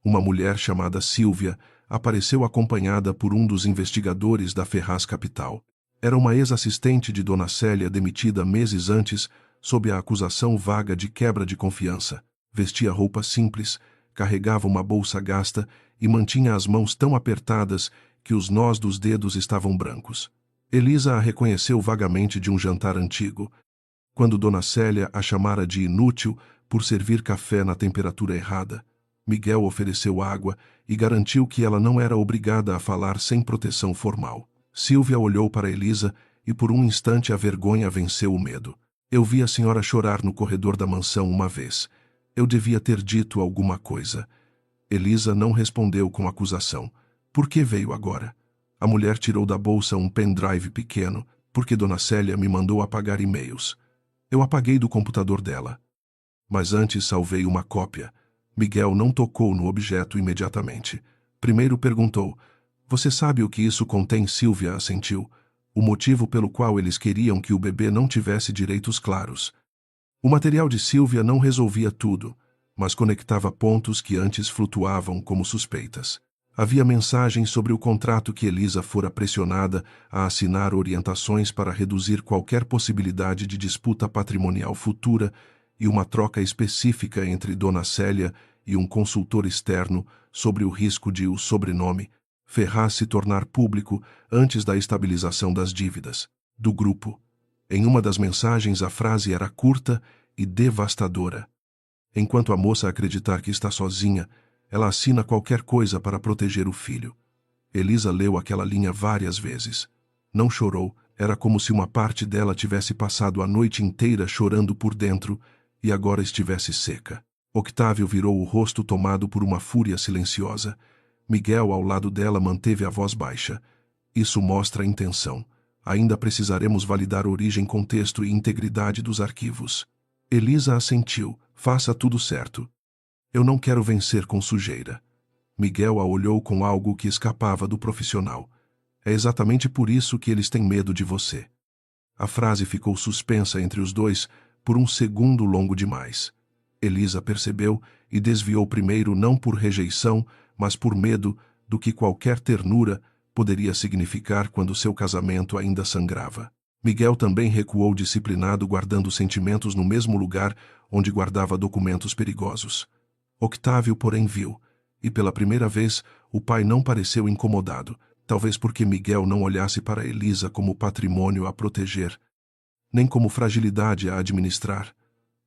S3: Uma mulher chamada Sílvia apareceu acompanhada por um dos investigadores da Ferraz Capital. Era uma ex-assistente de Dona Célia, demitida meses antes sob a acusação vaga de quebra de confiança. Vestia roupa simples, carregava uma bolsa gasta e mantinha as mãos tão apertadas que os nós dos dedos estavam brancos. Elisa a reconheceu vagamente de um jantar antigo, quando Dona Célia a chamara de inútil por servir café na temperatura errada. Miguel ofereceu água e garantiu que ela não era obrigada a falar sem proteção formal. Sílvia olhou para Elisa e por um instante a vergonha venceu o medo. Eu vi a senhora chorar no corredor da mansão uma vez. Eu devia ter dito alguma coisa. Elisa não respondeu com acusação. Por que veio agora? A mulher tirou da bolsa um pendrive pequeno, porque Dona Célia me mandou apagar e-mails. Eu apaguei do computador dela. Mas antes salvei uma cópia. Miguel não tocou no objeto imediatamente. Primeiro perguntou: Você sabe o que isso contém? Sílvia assentiu. o motivo pelo qual eles queriam que o bebê não tivesse direitos claros. O material de Sylvia não resolvia tudo, mas conectava pontos que antes flutuavam como suspeitas. Havia mensagens sobre o contrato que Elisa fora pressionada a assinar, orientações para reduzir qualquer possibilidade de disputa patrimonial futura e uma troca específica entre Dona Célia e um consultor externo sobre o risco de o sobrenome Ferraz se tornar público antes da estabilização das dívidas do grupo. Em uma das mensagens a frase era curta e devastadora. Enquanto a moça acreditar que está sozinha, ela assina qualquer coisa para proteger o filho. Elisa leu aquela linha várias vezes. Não chorou, era como se uma parte dela tivesse passado a noite inteira chorando por dentro e agora estivesse seca. Octávio virou o rosto tomado por uma fúria silenciosa. Miguel, ao lado dela, manteve a voz baixa. Isso mostra a intenção. Ainda precisaremos validar origem, contexto e integridade dos arquivos. Elisa assentiu. Faça tudo certo. Eu não quero vencer com sujeira. Miguel a olhou com algo que escapava do profissional. É exatamente por isso que eles têm medo de você. A frase ficou suspensa entre os dois por um segundo longo demais. Elisa percebeu e desviou primeiro, não por rejeição, mas por medo do que qualquer ternura poderia significar quando seu casamento ainda sangrava. Miguel também recuou disciplinado, guardando sentimentos no mesmo lugar onde guardava documentos perigosos. Octávio, porém, viu, e pela primeira vez o pai não pareceu incomodado, talvez porque Miguel não olhasse para Elisa como patrimônio a proteger, nem como fragilidade a administrar.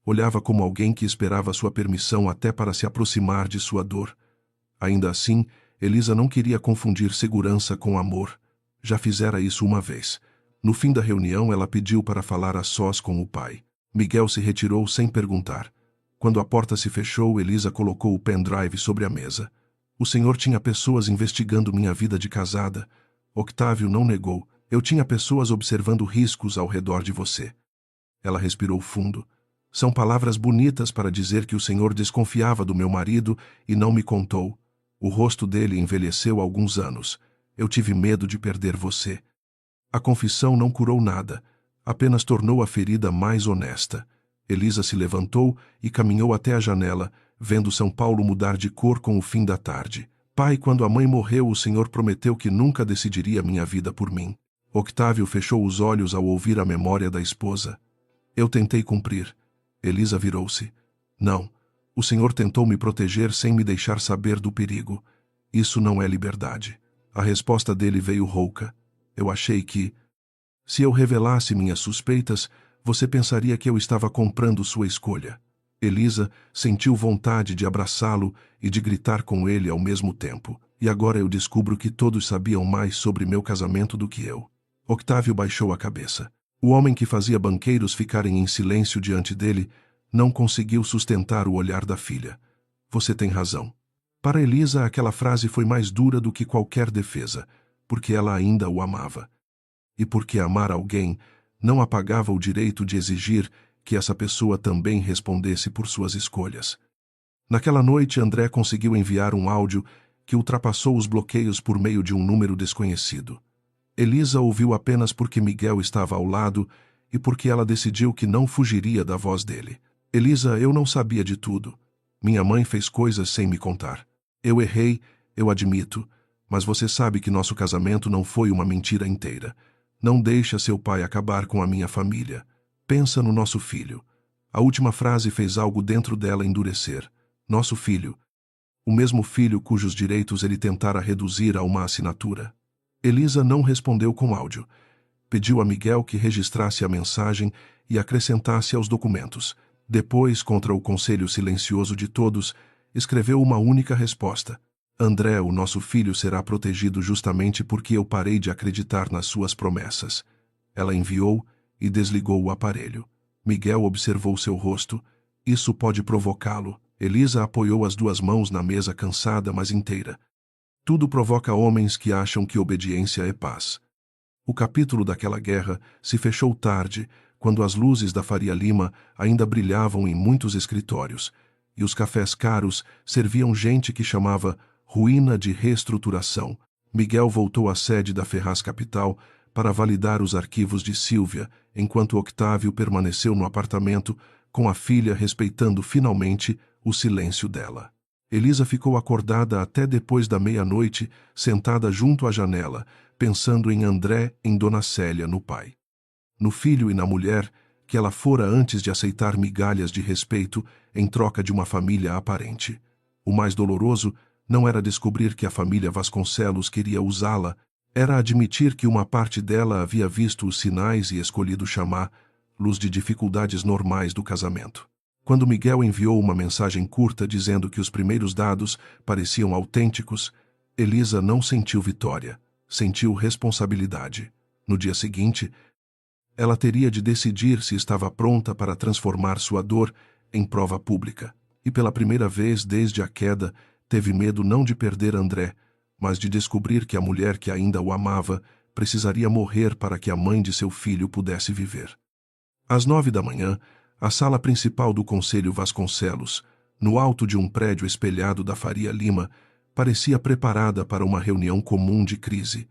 S3: Olhava como alguém que esperava sua permissão até para se aproximar de sua dor. Ainda assim, Elisa não queria confundir segurança com amor. Já fizera isso uma vez. No fim da reunião, ela pediu para falar a sós com o pai. Miguel se retirou sem perguntar. Quando a porta se fechou, Elisa colocou o pendrive sobre a mesa. O senhor tinha pessoas investigando minha vida de casada. Octávio não negou. Eu tinha pessoas observando riscos ao redor de você. Ela respirou fundo. São palavras bonitas para dizer que o senhor desconfiava do meu marido e não me contou. O rosto dele envelheceu há alguns anos. Eu tive medo de perder você. A confissão não curou nada, apenas tornou a ferida mais honesta. Elisa se levantou e caminhou até a janela, vendo São Paulo mudar de cor com o fim da tarde. Pai, quando a mãe morreu, o senhor prometeu que nunca decidiria minha vida por mim. Octávio fechou os olhos ao ouvir a memória da esposa. Eu tentei cumprir. Elisa virou-se. Não. O senhor tentou me proteger sem me deixar saber do perigo. Isso não é liberdade. A resposta dele veio rouca. Eu achei que, se eu revelasse minhas suspeitas, você pensaria que eu estava comprando sua escolha. Elisa sentiu vontade de abraçá-lo e de gritar com ele ao mesmo tempo. E agora eu descubro que todos sabiam mais sobre meu casamento do que eu. Octávio baixou a cabeça. O homem que fazia banqueiros ficarem em silêncio diante dele não conseguiu sustentar o olhar da filha. Você tem razão. Para Elisa, aquela frase foi mais dura do que qualquer defesa, porque ela ainda o amava. E porque amar alguém não apagava o direito de exigir que essa pessoa também respondesse por suas escolhas. Naquela noite, André conseguiu enviar um áudio que ultrapassou os bloqueios por meio de um número desconhecido. Elisa ouviu apenas porque Miguel estava ao lado e porque ela decidiu que não fugiria da voz dele. Elisa, eu não sabia de tudo. Minha mãe fez coisas sem me contar. Eu errei, eu admito, mas você sabe que nosso casamento não foi uma mentira inteira. Não deixa seu pai acabar com a minha família. Pensa no nosso filho. A última frase fez algo dentro dela endurecer. Nosso filho. O mesmo filho cujos direitos ele tentara reduzir a uma assinatura. Elisa não respondeu com áudio. Pediu a Miguel que registrasse a mensagem e acrescentasse aos documentos. Depois, contra o conselho silencioso de todos, escreveu uma única resposta. André, o nosso filho, será protegido justamente porque eu parei de acreditar nas suas promessas. Ela enviou e desligou o aparelho. Miguel observou seu rosto. Isso pode provocá-lo. Elisa apoiou as duas mãos na mesa, cansada, mas inteira. Tudo provoca homens que acham que obediência é paz. O capítulo daquela guerra se fechou tarde, quando as luzes da Faria Lima ainda brilhavam em muitos escritórios, e os cafés caros serviam gente que chamava ruína de reestruturação. Miguel voltou à sede da Ferraz Capital para validar os arquivos de Sílvia, enquanto Octávio permaneceu no apartamento, com a filha respeitando finalmente o silêncio dela. Elisa ficou acordada até depois da meia-noite, sentada junto à janela, pensando em André, em Dona Célia, no pai. No filho e na mulher, que ela fora antes de aceitar migalhas de respeito em troca de uma família aparente. O mais doloroso não era descobrir que a família Vasconcelos queria usá-la, era admitir que uma parte dela havia visto os sinais e escolhido chamá-los de dificuldades normais do casamento. Quando Miguel enviou uma mensagem curta dizendo que os primeiros dados pareciam autênticos, Elisa não sentiu vitória, sentiu responsabilidade. No dia seguinte, ela teria de decidir se estava pronta para transformar sua dor em prova pública. E pela primeira vez desde a queda, teve medo não de perder André, mas de descobrir que a mulher que ainda o amava precisaria morrer para que a mãe de seu filho pudesse viver. Às 9 da manhã, a sala principal do Conselho Vasconcelos, no alto de um prédio espelhado da Faria Lima, parecia preparada para uma reunião comum de crise.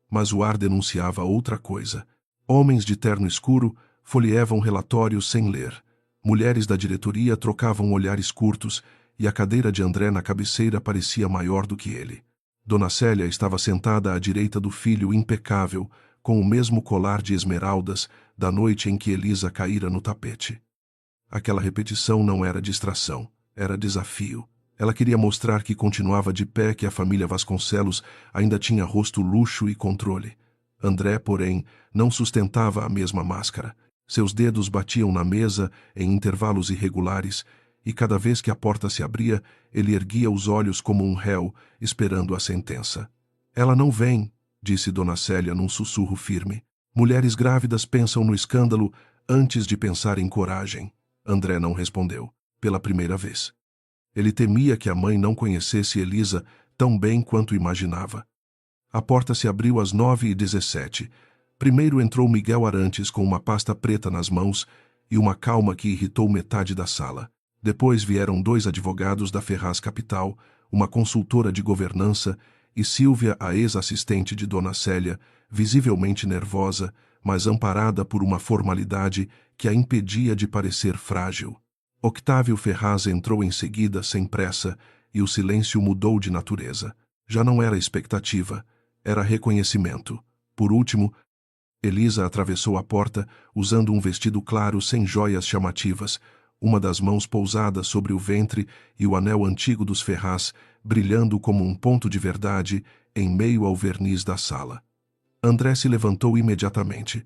S3: Mas o ar denunciava outra coisa. Homens de terno escuro folheavam relatórios sem ler. Mulheres da diretoria trocavam olhares curtos e a cadeira de André na cabeceira parecia maior do que ele. Dona Célia estava sentada à direita do filho impecável, com o mesmo colar de esmeraldas da noite em que Elisa caíra no tapete. Aquela repetição não era distração, era desafio. Ela queria mostrar que continuava de pé, que a família Vasconcelos ainda tinha rosto, luxo e controle. André, porém, não sustentava a mesma máscara. Seus dedos batiam na mesa em intervalos irregulares, e cada vez que a porta se abria, ele erguia os olhos como um réu, esperando a sentença. Ela não vem, disse Dona Célia num sussurro firme. Mulheres grávidas pensam no escândalo antes de pensar em coragem. André não respondeu, pela primeira vez. Ele temia que a mãe não conhecesse Elisa tão bem quanto imaginava. A porta se abriu às 9h17. Primeiro entrou Miguel Arantes com uma pasta preta nas mãos e uma calma que irritou metade da sala. Depois vieram 2 advogados da Ferraz Capital, uma consultora de governança e Sílvia, a ex-assistente de Dona Célia, visivelmente nervosa, mas amparada por uma formalidade que a impedia de parecer frágil. Octávio Ferraz entrou em seguida sem pressa e o silêncio mudou de natureza. Já não era expectativa, era reconhecimento. Por último, Elisa atravessou a porta usando um vestido claro sem joias chamativas, uma das mãos pousada sobre o ventre e o anel antigo dos Ferraz brilhando como um ponto de verdade em meio ao verniz da sala. André se levantou imediatamente.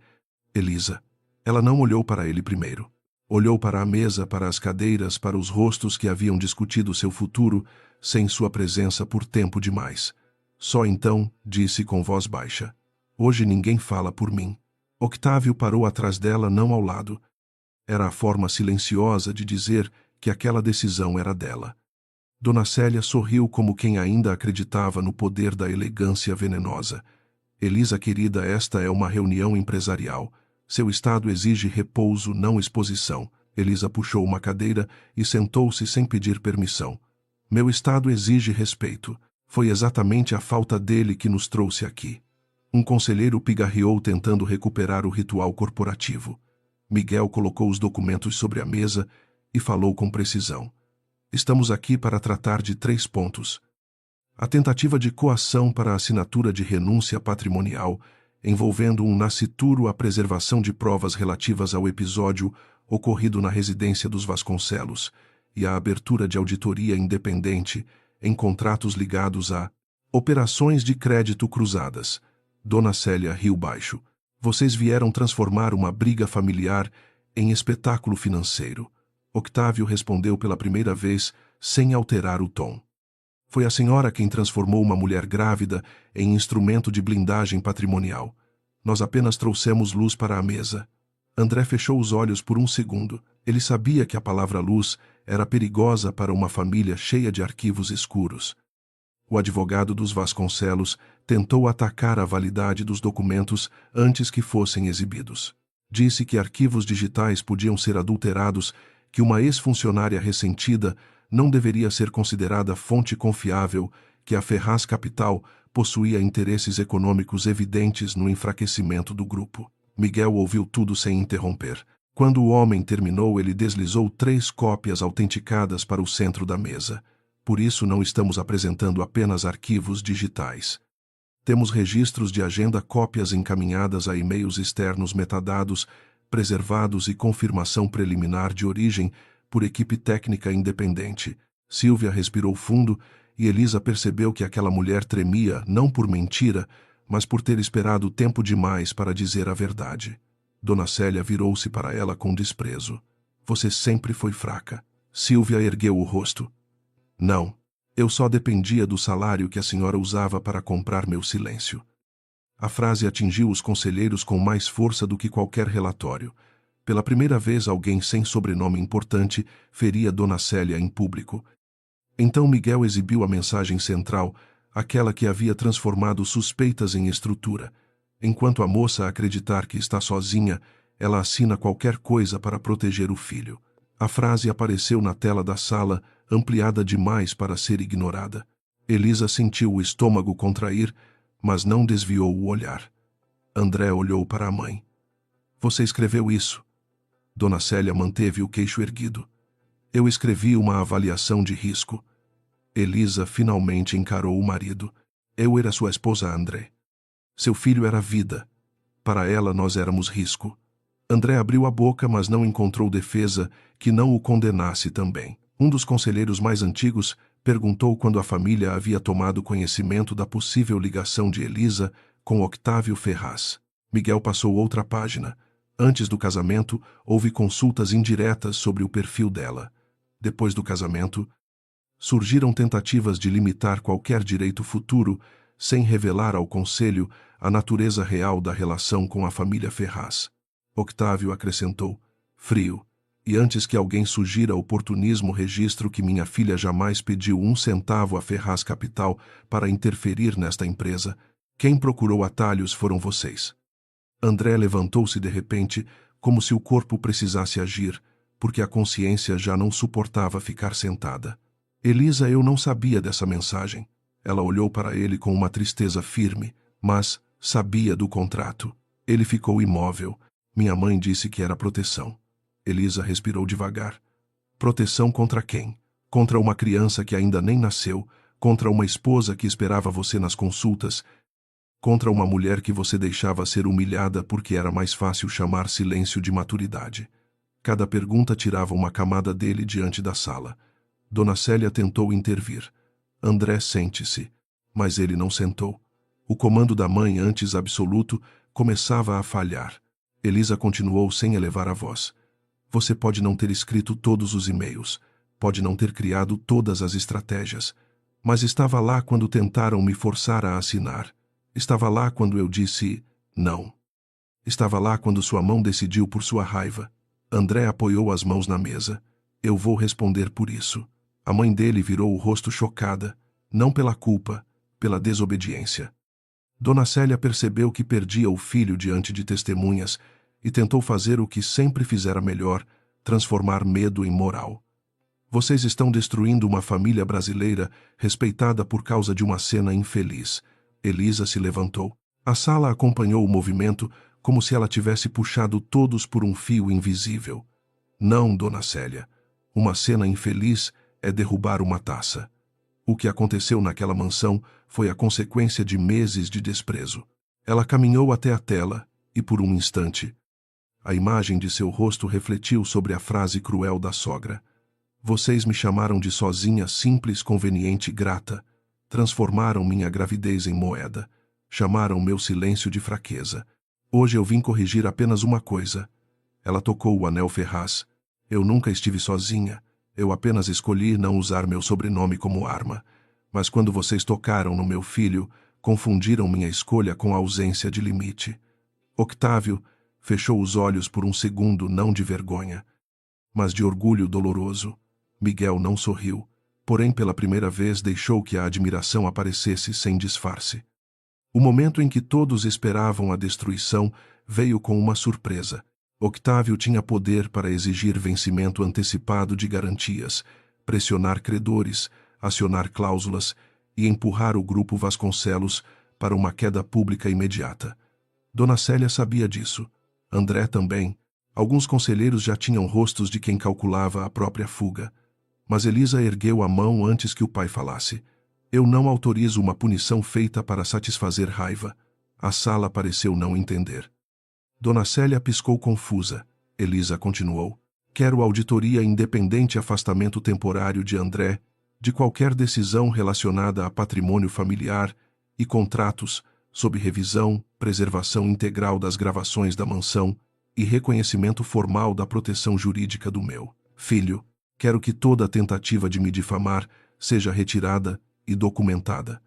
S3: Elisa. Ela não olhou para ele primeiro. Olhou para a mesa, para as cadeiras, para os rostos que haviam discutido seu futuro, sem sua presença por tempo demais. Só então, disse com voz baixa. Hoje ninguém fala por mim. Octávio parou atrás dela, não ao lado. Era a forma silenciosa de dizer que aquela decisão era dela. Dona Célia sorriu como quem ainda acreditava no poder da elegância venenosa. Elisa querida, esta é uma reunião empresarial. Seu estado exige repouso, não exposição. Elisa puxou uma cadeira e sentou-se sem pedir permissão. Meu estado exige respeito. Foi exatamente a falta dele que nos trouxe aqui. Um conselheiro pigarreou tentando recuperar o ritual corporativo. Miguel colocou os documentos sobre a mesa e falou com precisão. Estamos aqui para tratar de 3 pontos. A tentativa de coação para a assinatura de renúncia patrimonial, envolvendo um nascituro à preservação de provas relativas ao episódio ocorrido na residência dos Vasconcelos e a abertura de auditoria independente em contratos ligados a operações de crédito cruzadas. Dona Célia riu baixo. Vocês vieram transformar uma briga familiar em espetáculo financeiro. Octávio respondeu pela primeira vez, sem alterar o tom. Foi a senhora quem transformou uma mulher grávida em instrumento de blindagem patrimonial. Nós apenas trouxemos luz para a mesa. André fechou os olhos por um segundo. Ele sabia que a palavra luz era perigosa para uma família cheia de arquivos escuros. O advogado dos Vasconcelos tentou atacar a validade dos documentos antes que fossem exibidos. Disse que arquivos digitais podiam ser adulterados, que uma ex-funcionária ressentida não deveria ser considerada fonte confiável, que a Ferraz Capital possuía interesses econômicos evidentes no enfraquecimento do grupo. Miguel ouviu tudo sem interromper. Quando o homem terminou, ele deslizou 3 cópias autenticadas para o centro da mesa. Por isso não estamos apresentando apenas arquivos digitais. Temos registros de agenda, cópias encaminhadas a e-mails externos metadados, preservados e confirmação preliminar de origem por equipe técnica independente. Silvia respirou fundo e Elisa percebeu que aquela mulher tremia não por mentira, mas por ter esperado tempo demais para dizer a verdade. Dona Célia virou-se para ela com desprezo. Você sempre foi fraca. Silvia ergueu o rosto. Não. Eu só dependia do salário que a senhora usava para comprar meu silêncio. A frase atingiu os conselheiros com mais força do que qualquer relatório. Pela primeira vez, alguém sem sobrenome importante feria Dona Célia em público. Então Miguel exibiu a mensagem central, aquela que havia transformado suspeitas em estrutura. Enquanto a moça acreditar que está sozinha, ela assina qualquer coisa para proteger o filho. A frase apareceu na tela da sala, ampliada demais para ser ignorada. Elisa sentiu o estômago contrair, mas não desviou o olhar. André olhou para a mãe. Você escreveu isso? Dona Célia manteve o queixo erguido. Eu escrevi uma avaliação de risco. Elisa finalmente encarou o marido. Eu era sua esposa, André. Seu filho era vida. Para ela nós éramos risco. André abriu a boca, mas não encontrou defesa que não o condenasse também. Um dos conselheiros mais antigos perguntou quando a família havia tomado conhecimento da possível ligação de Elisa com Octávio Ferraz. Miguel passou outra página. Antes do casamento, houve consultas indiretas sobre o perfil dela. Depois do casamento, surgiram tentativas de limitar qualquer direito futuro sem revelar ao conselho a natureza real da relação com a família Ferraz. Octávio acrescentou, frio, e antes que alguém sugira oportunismo, registro que minha filha jamais pediu 1 centavo a Ferraz Capital para interferir nesta empresa. Quem procurou atalhos foram vocês. André levantou-se de repente, como se o corpo precisasse agir, porque a consciência já não suportava ficar sentada. Elisa, eu não sabia dessa mensagem. Ela olhou para ele com uma tristeza firme, mas sabia do contrato. Ele ficou imóvel. Minha mãe disse que era proteção. Elisa respirou devagar. Proteção contra quem? Contra uma criança que ainda nem nasceu, contra uma esposa que esperava você nas consultas, contra uma mulher que você deixava ser humilhada porque era mais fácil chamar silêncio de maturidade. Cada pergunta tirava uma camada dele diante da sala. Dona Célia tentou intervir. André, sente-se. Mas ele não sentou. O comando da mãe, antes absoluto, começava a falhar. Elisa continuou sem elevar a voz. Você pode não ter escrito todos os e-mails, pode não ter criado todas as estratégias, mas estava lá quando tentaram me forçar a assinar. Estava lá quando eu disse não. Estava lá quando sua mão decidiu por sua raiva. André apoiou as mãos na mesa. Eu vou responder por isso. A mãe dele virou o rosto chocada, não pela culpa, pela desobediência. Dona Célia percebeu que perdia o filho diante de testemunhas e tentou fazer o que sempre fizera melhor, transformar medo em moral. Vocês estão destruindo uma família brasileira respeitada por causa de uma cena infeliz. Elisa se levantou. A sala acompanhou o movimento como se ela tivesse puxado todos por um fio invisível. Não, Dona Célia. Uma cena infeliz é derrubar uma taça. O que aconteceu naquela mansão foi a consequência de meses de desprezo. Ela caminhou até a tela e, por um instante, a imagem de seu rosto refletiu sobre a frase cruel da sogra. Vocês me chamaram de sozinha, simples, conveniente, grata. Transformaram minha gravidez em moeda. Chamaram meu silêncio de fraqueza. Hoje eu vim corrigir apenas uma coisa. Ela tocou o anel Ferraz. Eu nunca estive sozinha. Eu apenas escolhi não usar meu sobrenome como arma. Mas quando vocês tocaram no meu filho, confundiram minha escolha com a ausência de limite. Octávio fechou os olhos por um segundo, não de vergonha, mas de orgulho doloroso. Miguel não sorriu, porém pela primeira vez deixou que a admiração aparecesse sem disfarce. O momento em que todos esperavam a destruição veio com uma surpresa. Octávio tinha poder para exigir vencimento antecipado de garantias, pressionar credores, acionar cláusulas e empurrar o grupo Vasconcelos para uma queda pública imediata. Dona Célia sabia disso. André também. Alguns conselheiros já tinham rostos de quem calculava a própria fuga. Mas Elisa ergueu a mão antes que o pai falasse. Eu não autorizo uma punição feita para satisfazer raiva. A sala pareceu não entender. Dona Célia piscou confusa. Elisa continuou. Quero auditoria independente e afastamento temporário de André, de qualquer decisão relacionada a patrimônio familiar e contratos, sob revisão, preservação integral das gravações da mansão e reconhecimento formal da proteção jurídica do meu filho. Quero que toda tentativa de me difamar seja retirada e documentada.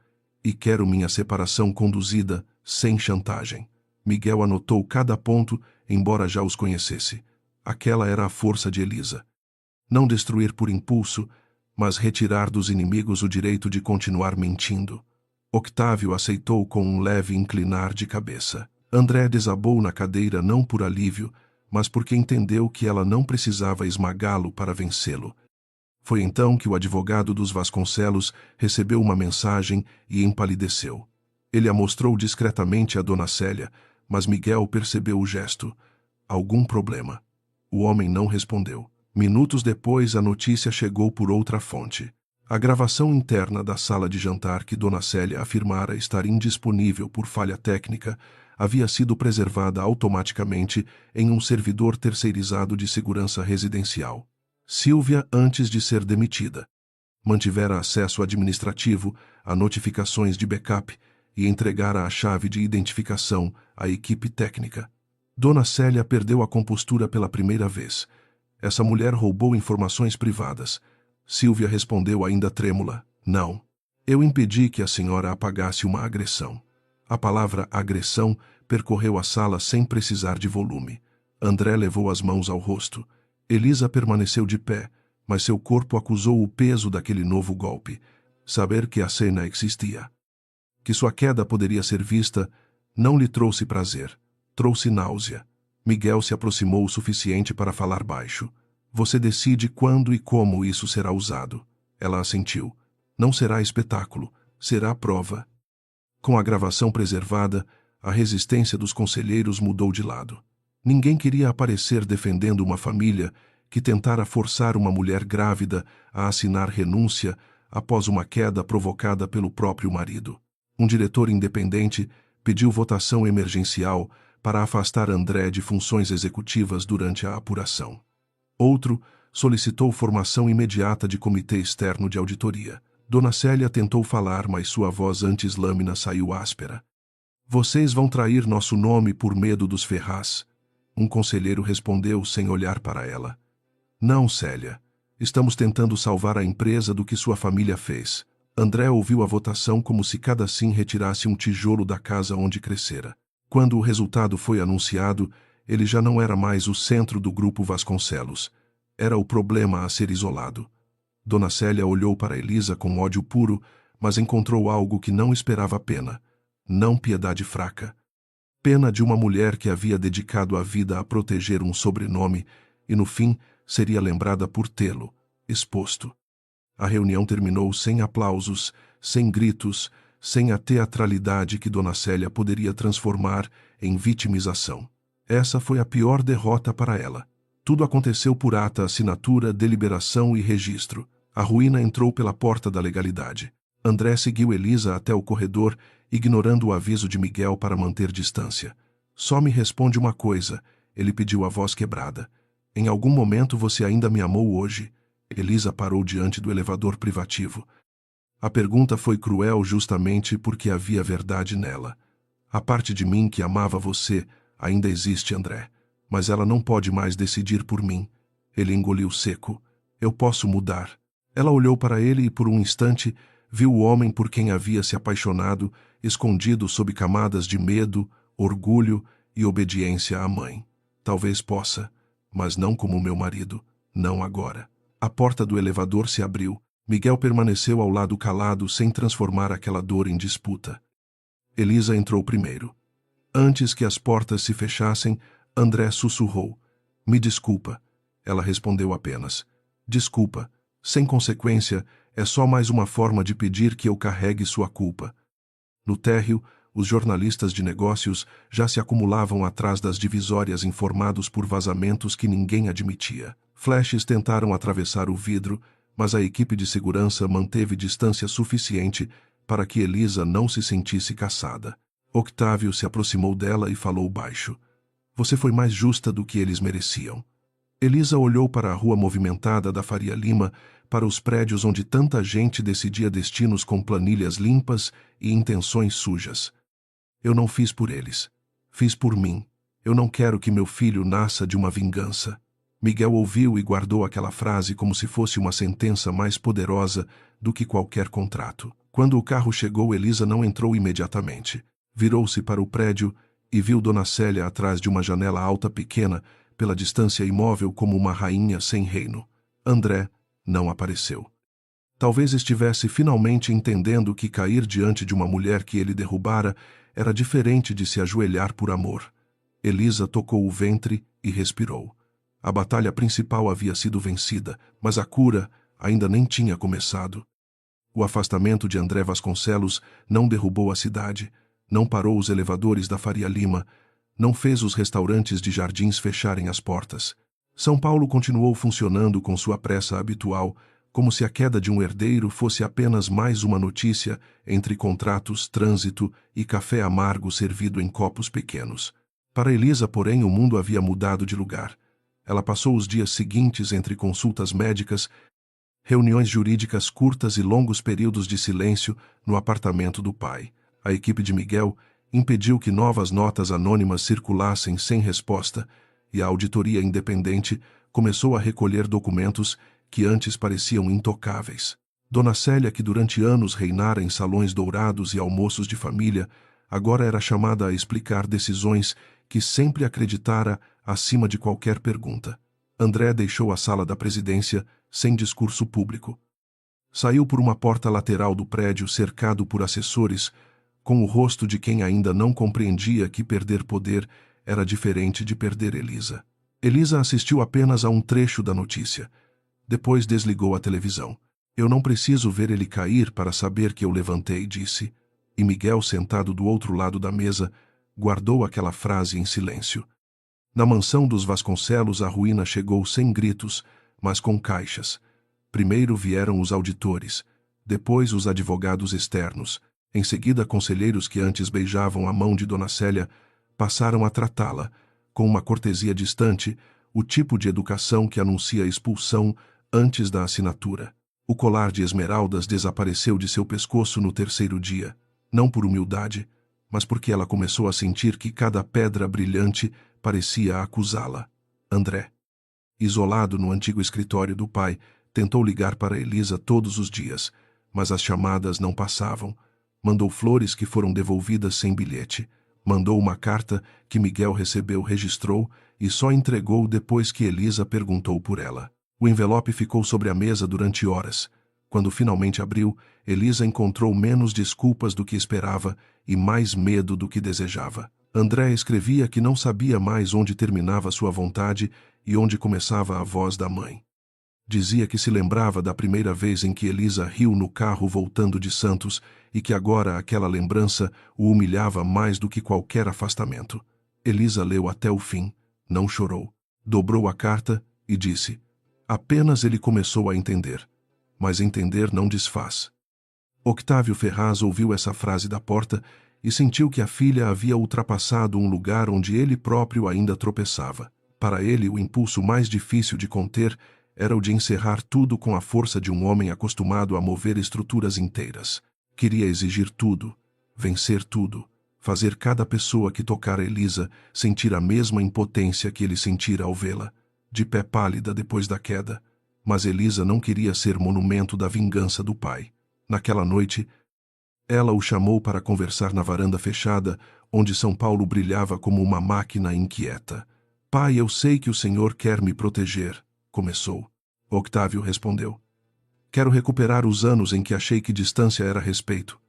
S3: E quero minha separação conduzida sem chantagem. Miguel anotou cada ponto, embora já os conhecesse. Aquela era a força de Elisa. Não destruir por impulso, mas retirar dos inimigos o direito de continuar mentindo. Octávio aceitou com um leve inclinar de cabeça. André desabou na cadeira não por alívio, mas porque entendeu que ela não precisava esmagá-lo para vencê-lo. Foi então que o advogado dos Vasconcelos recebeu uma mensagem e empalideceu. Ele a mostrou discretamente a Dona Célia, mas Miguel percebeu o gesto. Algum problema. O homem não respondeu. Minutos depois, a notícia chegou por outra fonte. A gravação interna da sala de jantar que Dona Célia afirmara estar indisponível por falha técnica havia sido preservada automaticamente em um servidor terceirizado de segurança residencial. Sílvia, antes de ser demitida, mantivera acesso administrativo a notificações de backup e entregara a chave de identificação à equipe técnica. Dona Célia perdeu a compostura pela primeira vez. Essa mulher roubou informações privadas. Sílvia respondeu ainda trêmula. Não. Eu impedi que a senhora apagasse uma agressão. A palavra agressão percorreu a sala sem precisar de volume. André levou as mãos ao rosto. Elisa permaneceu de pé, mas seu corpo acusou o peso daquele novo golpe. Saber que a cena existia. Que sua queda poderia ser vista não lhe trouxe prazer. Trouxe náusea. Miguel se aproximou o suficiente para falar baixo. Você decide quando e como isso será usado. Ela assentiu. Não será espetáculo, será prova. Com a gravação preservada, a resistência dos conselheiros mudou de lado. Ninguém queria aparecer defendendo uma família que tentara forçar uma mulher grávida a assinar renúncia após uma queda provocada pelo próprio marido. Um diretor independente pediu votação emergencial para afastar André de funções executivas durante a apuração. Outro solicitou formação imediata de comitê externo de auditoria. Dona Célia tentou falar, mas sua voz antes lâmina saiu áspera. Vocês vão trair nosso nome por medo dos Ferraz. Um conselheiro respondeu sem olhar para ela. Não, Célia. Estamos tentando salvar a empresa do que sua família fez. André ouviu a votação como se cada sim retirasse um tijolo da casa onde crescera. Quando o resultado foi anunciado, ele já não era mais o centro do grupo Vasconcelos. Era o problema a ser isolado. Dona Célia olhou para Elisa com ódio puro, mas encontrou algo que não esperava pena. Não piedade fraca. Pena de uma mulher que havia dedicado a vida a proteger um sobrenome e, no fim, seria lembrada por tê-lo exposto. A reunião terminou sem aplausos, sem gritos, sem a teatralidade que Dona Célia poderia transformar em vitimização. Essa foi a pior derrota para ela. Tudo aconteceu por ata, assinatura, deliberação e registro. A ruína entrou pela porta da legalidade. André seguiu Elisa até o corredor, ignorando o aviso de Miguel para manter distância. Só me responde uma coisa, ele pediu a voz quebrada. Em algum momento você ainda me amou hoje? Elisa parou diante do elevador privativo. A pergunta foi cruel justamente porque havia verdade nela. A parte de mim que amava você ainda existe, André, mas ela não pode mais decidir por mim. Ele engoliu seco. Eu posso mudar. Ela olhou para ele e por um instante viu o homem por quem havia se apaixonado, escondido sob camadas de medo, orgulho e obediência à mãe. Talvez possa, mas não como meu marido, não agora. A porta do elevador se abriu. Miguel permaneceu ao lado calado sem transformar aquela dor em disputa. Elisa entrou primeiro. Antes que as portas se fechassem, André sussurrou. Me desculpa. Ela respondeu apenas. Desculpa. Sem consequência, É só mais uma forma de pedir que eu carregue sua culpa. No térreo, os jornalistas de negócios já se acumulavam atrás das divisórias informados por vazamentos que ninguém admitia. Flashes tentaram atravessar o vidro, mas a equipe de segurança manteve distância suficiente para que Elisa não se sentisse caçada. Octávio se aproximou dela e falou baixo. Você foi mais justa do que eles mereciam. Elisa olhou para a rua movimentada da Faria Lima, para os prédios onde tanta gente decidia destinos com planilhas limpas e intenções sujas. Eu não fiz por eles. Fiz por mim. Eu não quero que meu filho nasça de uma vingança. Miguel ouviu e guardou aquela frase como se fosse uma sentença mais poderosa do que qualquer contrato. Quando o carro chegou, Elisa não entrou imediatamente. Virou-se para o prédio e viu Dona Célia atrás de uma janela alta pequena, pela distância imóvel como uma rainha sem reino. André não apareceu. Talvez estivesse finalmente entendendo que cair diante de uma mulher que ele derrubara era diferente de se ajoelhar por amor. Elisa tocou o ventre e respirou. A batalha principal havia sido vencida, mas a cura ainda nem tinha começado. O afastamento de André Vasconcelos não derrubou a cidade, não parou os elevadores da Faria Lima, não fez os restaurantes de Jardins fecharem as portas. São Paulo continuou funcionando com sua pressa habitual, como se a queda de um herdeiro fosse apenas mais uma notícia entre contratos, trânsito e café amargo servido em copos pequenos. Para Elisa, porém, o mundo havia mudado de lugar. Ela passou os dias seguintes entre consultas médicas, reuniões jurídicas curtas e longos períodos de silêncio no apartamento do pai. A equipe de Miguel impediu que novas notas anônimas circulassem sem resposta, e a auditoria independente começou a recolher documentos que antes pareciam intocáveis. Dona Célia, que durante anos reinara em salões dourados e almoços de família, agora era chamada a explicar decisões que sempre acreditara acima de qualquer pergunta. André deixou a sala da presidência sem discurso público. Saiu por uma porta lateral do prédio cercado por assessores, com o rosto de quem ainda não compreendia que perder poder era diferente de perder Elisa. Elisa assistiu apenas a um trecho da notícia. Depois desligou a televisão. Eu não preciso ver ele cair para saber que eu levantei, disse. E Miguel, sentado do outro lado da mesa, guardou aquela frase em silêncio. Na mansão dos Vasconcelos a ruína chegou sem gritos, mas com caixas. Primeiro vieram os auditores, depois os advogados externos. Em seguida, conselheiros que antes beijavam a mão de Dona Célia passaram a tratá-la, com uma cortesia distante, o tipo de educação que anuncia a expulsão antes da assinatura. O colar de esmeraldas desapareceu de seu pescoço no terceiro dia, não por humildade, mas porque ela começou a sentir que cada pedra brilhante parecia acusá-la. André, isolado no antigo escritório do pai, tentou ligar para Elisa todos os dias, mas as chamadas não passavam. Mandou flores que foram devolvidas sem bilhete. Mandou uma carta que Miguel recebeu, registrou e só entregou depois que Elisa perguntou por ela. O envelope ficou sobre a mesa durante horas. Quando finalmente abriu, Elisa encontrou menos desculpas do que esperava e mais medo do que desejava. André escrevia que não sabia mais onde terminava sua vontade e onde começava a voz da mãe. Dizia que se lembrava da primeira vez em que Elisa riu no carro voltando de Santos e que agora aquela lembrança o humilhava mais do que qualquer afastamento. Elisa leu até o fim, não chorou. Dobrou a carta e disse: apenas ele começou a entender. Mas entender não desfaz. Octávio Ferraz ouviu essa frase da porta e sentiu que a filha havia ultrapassado um lugar onde ele próprio ainda tropeçava. Para ele, o impulso mais difícil de conter era o de encerrar tudo com a força de um homem acostumado a mover estruturas inteiras. Queria exigir tudo, vencer tudo, fazer cada pessoa que tocara Elisa sentir a mesma impotência que ele sentira ao vê-la, de pé pálida depois da queda. Mas Elisa não queria ser monumento da vingança do pai. Naquela noite, ela o chamou para conversar na varanda fechada, onde São Paulo brilhava como uma máquina inquieta. Pai, eu sei que o senhor quer me proteger, começou. Octávio respondeu. Quero recuperar os anos em que achei que distância era respeito.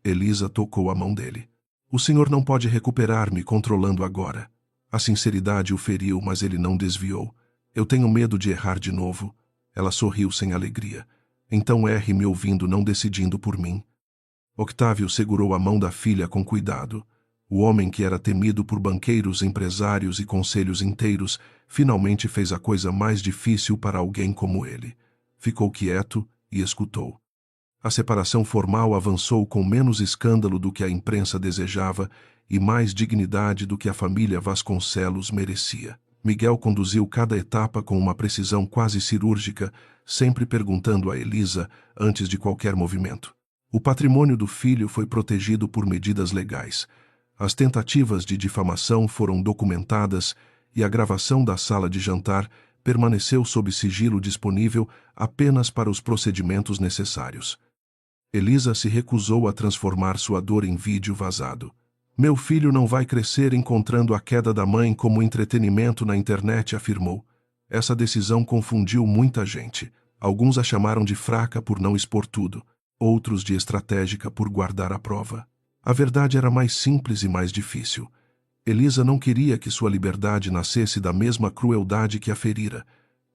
S3: Elisa tocou a mão dele. O senhor não pode recuperar-me controlando agora. A sinceridade o feriu, mas ele não desviou. Eu tenho medo de errar de novo. Ela sorriu sem alegria. Então R me ouvindo não decidindo por mim. Octávio segurou a mão da filha com cuidado. O homem que era temido por banqueiros, empresários e conselhos inteiros, finalmente fez a coisa mais difícil para alguém como ele. Ficou quieto e escutou. A separação formal avançou com menos escândalo do que a imprensa desejava e mais dignidade do que a família Vasconcelos merecia. Miguel conduziu cada etapa com uma precisão quase cirúrgica, sempre perguntando a Elisa antes de qualquer movimento. O patrimônio do filho foi protegido por medidas legais. As tentativas de difamação foram documentadas e a gravação da sala de jantar permaneceu sob sigilo disponível apenas para os procedimentos necessários. Elisa se recusou a transformar sua dor em vídeo vazado. Meu filho não vai crescer encontrando a queda da mãe como entretenimento na internet, afirmou. Essa decisão confundiu muita gente. Alguns a chamaram de fraca por não expor tudo, outros de estratégica por guardar a prova. A verdade era mais simples e mais difícil. Elisa não queria que sua liberdade nascesse da mesma crueldade que a ferira.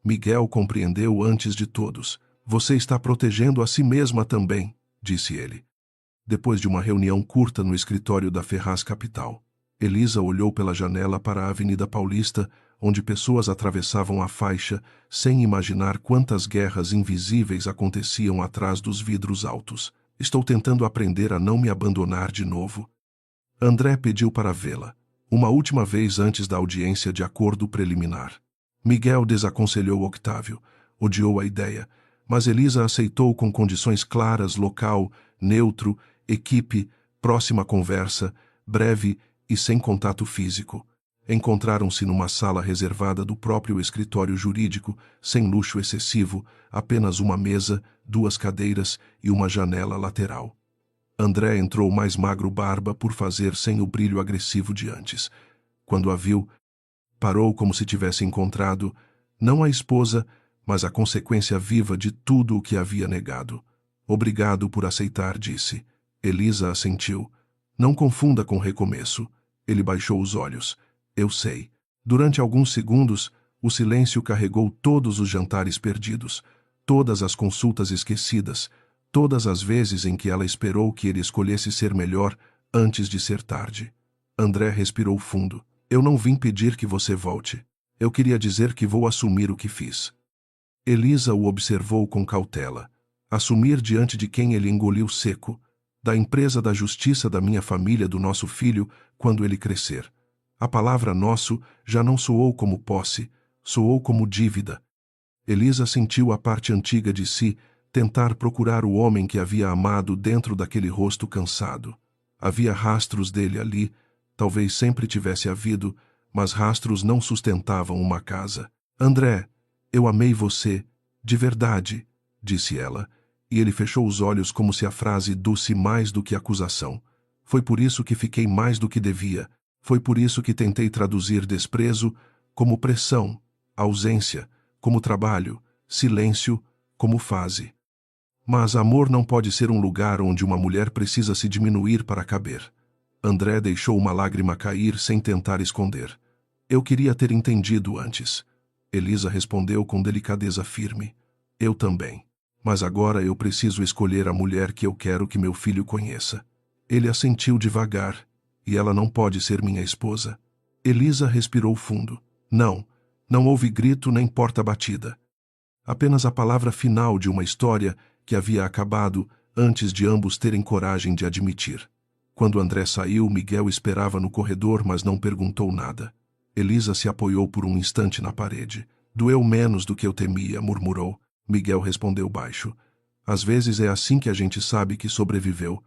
S3: Miguel compreendeu antes de todos. Você está protegendo a si mesma também, disse ele. Depois de uma reunião curta no escritório da Ferraz Capital, Elisa olhou pela janela para a Avenida Paulista, onde pessoas atravessavam a faixa, sem imaginar quantas guerras invisíveis aconteciam atrás dos vidros altos. Estou tentando aprender a não me abandonar de novo. André pediu para vê-la, uma última vez antes da audiência de acordo preliminar. Miguel desaconselhou Octávio, odiou a ideia, mas Elisa aceitou com condições claras: local, neutro, equipe, próxima conversa, breve e sem contato físico. Encontraram-se numa sala reservada do próprio escritório jurídico, sem luxo excessivo, apenas uma mesa, 2 cadeiras e uma janela lateral. André entrou mais magro barba por fazer sem o brilho agressivo de antes. Quando a viu, parou como se tivesse encontrado, não a esposa, mas a consequência viva de tudo o que havia negado. Obrigado por aceitar, disse. Elisa assentiu. Não confunda com recomeço. Ele baixou os olhos. Eu sei. Durante alguns segundos, o silêncio carregou todos os jantares perdidos, todas as consultas esquecidas, todas as vezes em que ela esperou que ele escolhesse ser melhor antes de ser tarde. André respirou fundo. Eu não vim pedir que você volte. Eu queria dizer que vou assumir o que fiz. Elisa o observou com cautela. Assumir diante de quem ele engoliu seco, da empresa da justiça da minha família, do nosso filho, quando ele crescer. A palavra nosso já não soou como posse, soou como dívida. Elisa sentiu a parte antiga de si tentar procurar o homem que havia amado dentro daquele rosto cansado. Havia rastros dele ali, talvez sempre tivesse havido, mas rastros não sustentavam uma casa. André, eu amei você, de verdade, disse ela, e ele fechou os olhos como se a frase doce mais do que acusação. Foi por isso que fiquei mais do que devia. Foi por isso que tentei traduzir desprezo como pressão, ausência como trabalho, silêncio como fase. Mas amor não pode ser um lugar onde uma mulher precisa se diminuir para caber. André deixou uma lágrima cair sem tentar esconder. Eu queria ter entendido antes. Elisa respondeu com delicadeza firme. Eu também. Mas agora eu preciso escolher a mulher que eu quero que meu filho conheça. Ele assentiu devagar. E ela não pode ser minha esposa. Elisa respirou fundo. Não, não houve grito nem porta batida. Apenas a palavra final de uma história que havia acabado antes de ambos terem coragem de admitir. Quando André saiu, Miguel esperava no corredor, mas não perguntou nada. Elisa se apoiou por um instante na parede. Doeu menos do que eu temia, murmurou. Miguel respondeu baixo. Às vezes é assim que a gente sabe que sobreviveu.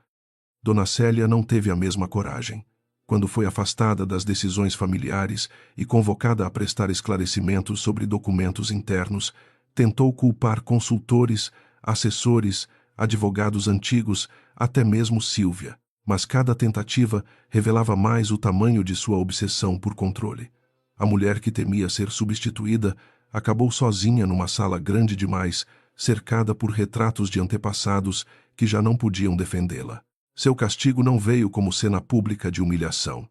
S3: Dona Célia não teve a mesma coragem. Quando foi afastada das decisões familiares e convocada a prestar esclarecimentos sobre documentos internos, tentou culpar consultores, assessores, advogados antigos, até mesmo Sílvia. Mas cada tentativa revelava mais o tamanho de sua obsessão por controle. A mulher que temia ser substituída acabou sozinha numa sala grande demais, cercada por retratos de antepassados que já não podiam defendê-la. Seu castigo não veio como cena pública de humilhação.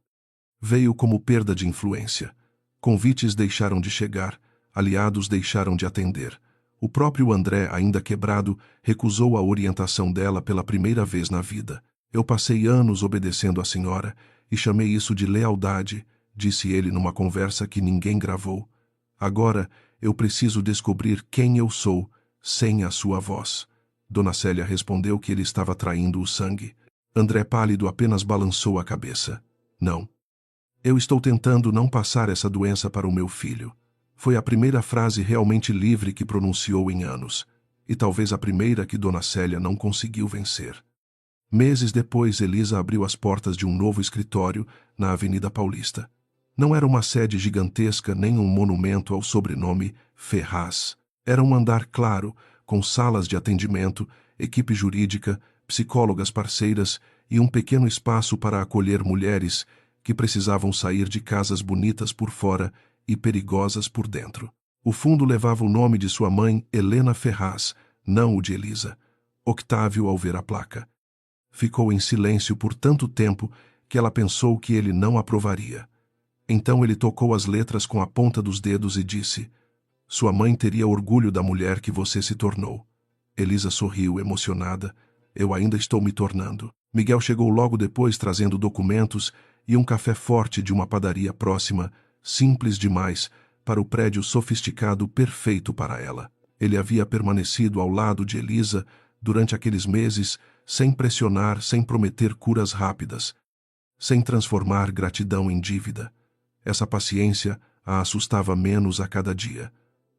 S3: Veio como perda de influência. Convites deixaram de chegar, aliados deixaram de atender. O próprio André, ainda quebrado, recusou a orientação dela pela primeira vez na vida. Eu passei anos obedecendo à senhora e chamei isso de lealdade, disse ele numa conversa que ninguém gravou. Agora eu preciso descobrir quem eu sou, sem a sua voz. Dona Célia respondeu que ele estava traindo o sangue. André, pálido, apenas balançou a cabeça. Não. Eu estou tentando não passar essa doença para o meu filho. Foi a primeira frase realmente livre que pronunciou em anos, e talvez a primeira que Dona Célia não conseguiu vencer. Meses depois, Elisa abriu as portas de um novo escritório na Avenida Paulista. Não era uma sede gigantesca nem um monumento ao sobrenome Ferraz. Era um andar claro, com salas de atendimento, equipe jurídica, psicólogas parceiras e um pequeno espaço para acolher mulheres que precisavam sair de casas bonitas por fora e perigosas por dentro. O fundo levava o nome de sua mãe, Helena Ferraz, não o de Elisa. Octávio, ao ver a placa, ficou em silêncio por tanto tempo que ela pensou que ele não aprovaria. Então ele tocou as letras com a ponta dos dedos e disse: "Sua mãe teria orgulho da mulher que você se tornou." Elisa sorriu, emocionada. "Eu ainda estou me tornando." Miguel chegou logo depois trazendo documentos e um café forte de uma padaria próxima, simples demais, para o prédio sofisticado perfeito para ela. Ele havia permanecido ao lado de Elisa durante aqueles meses, sem pressionar, sem prometer curas rápidas, sem transformar gratidão em dívida. Essa paciência a assustava menos a cada dia.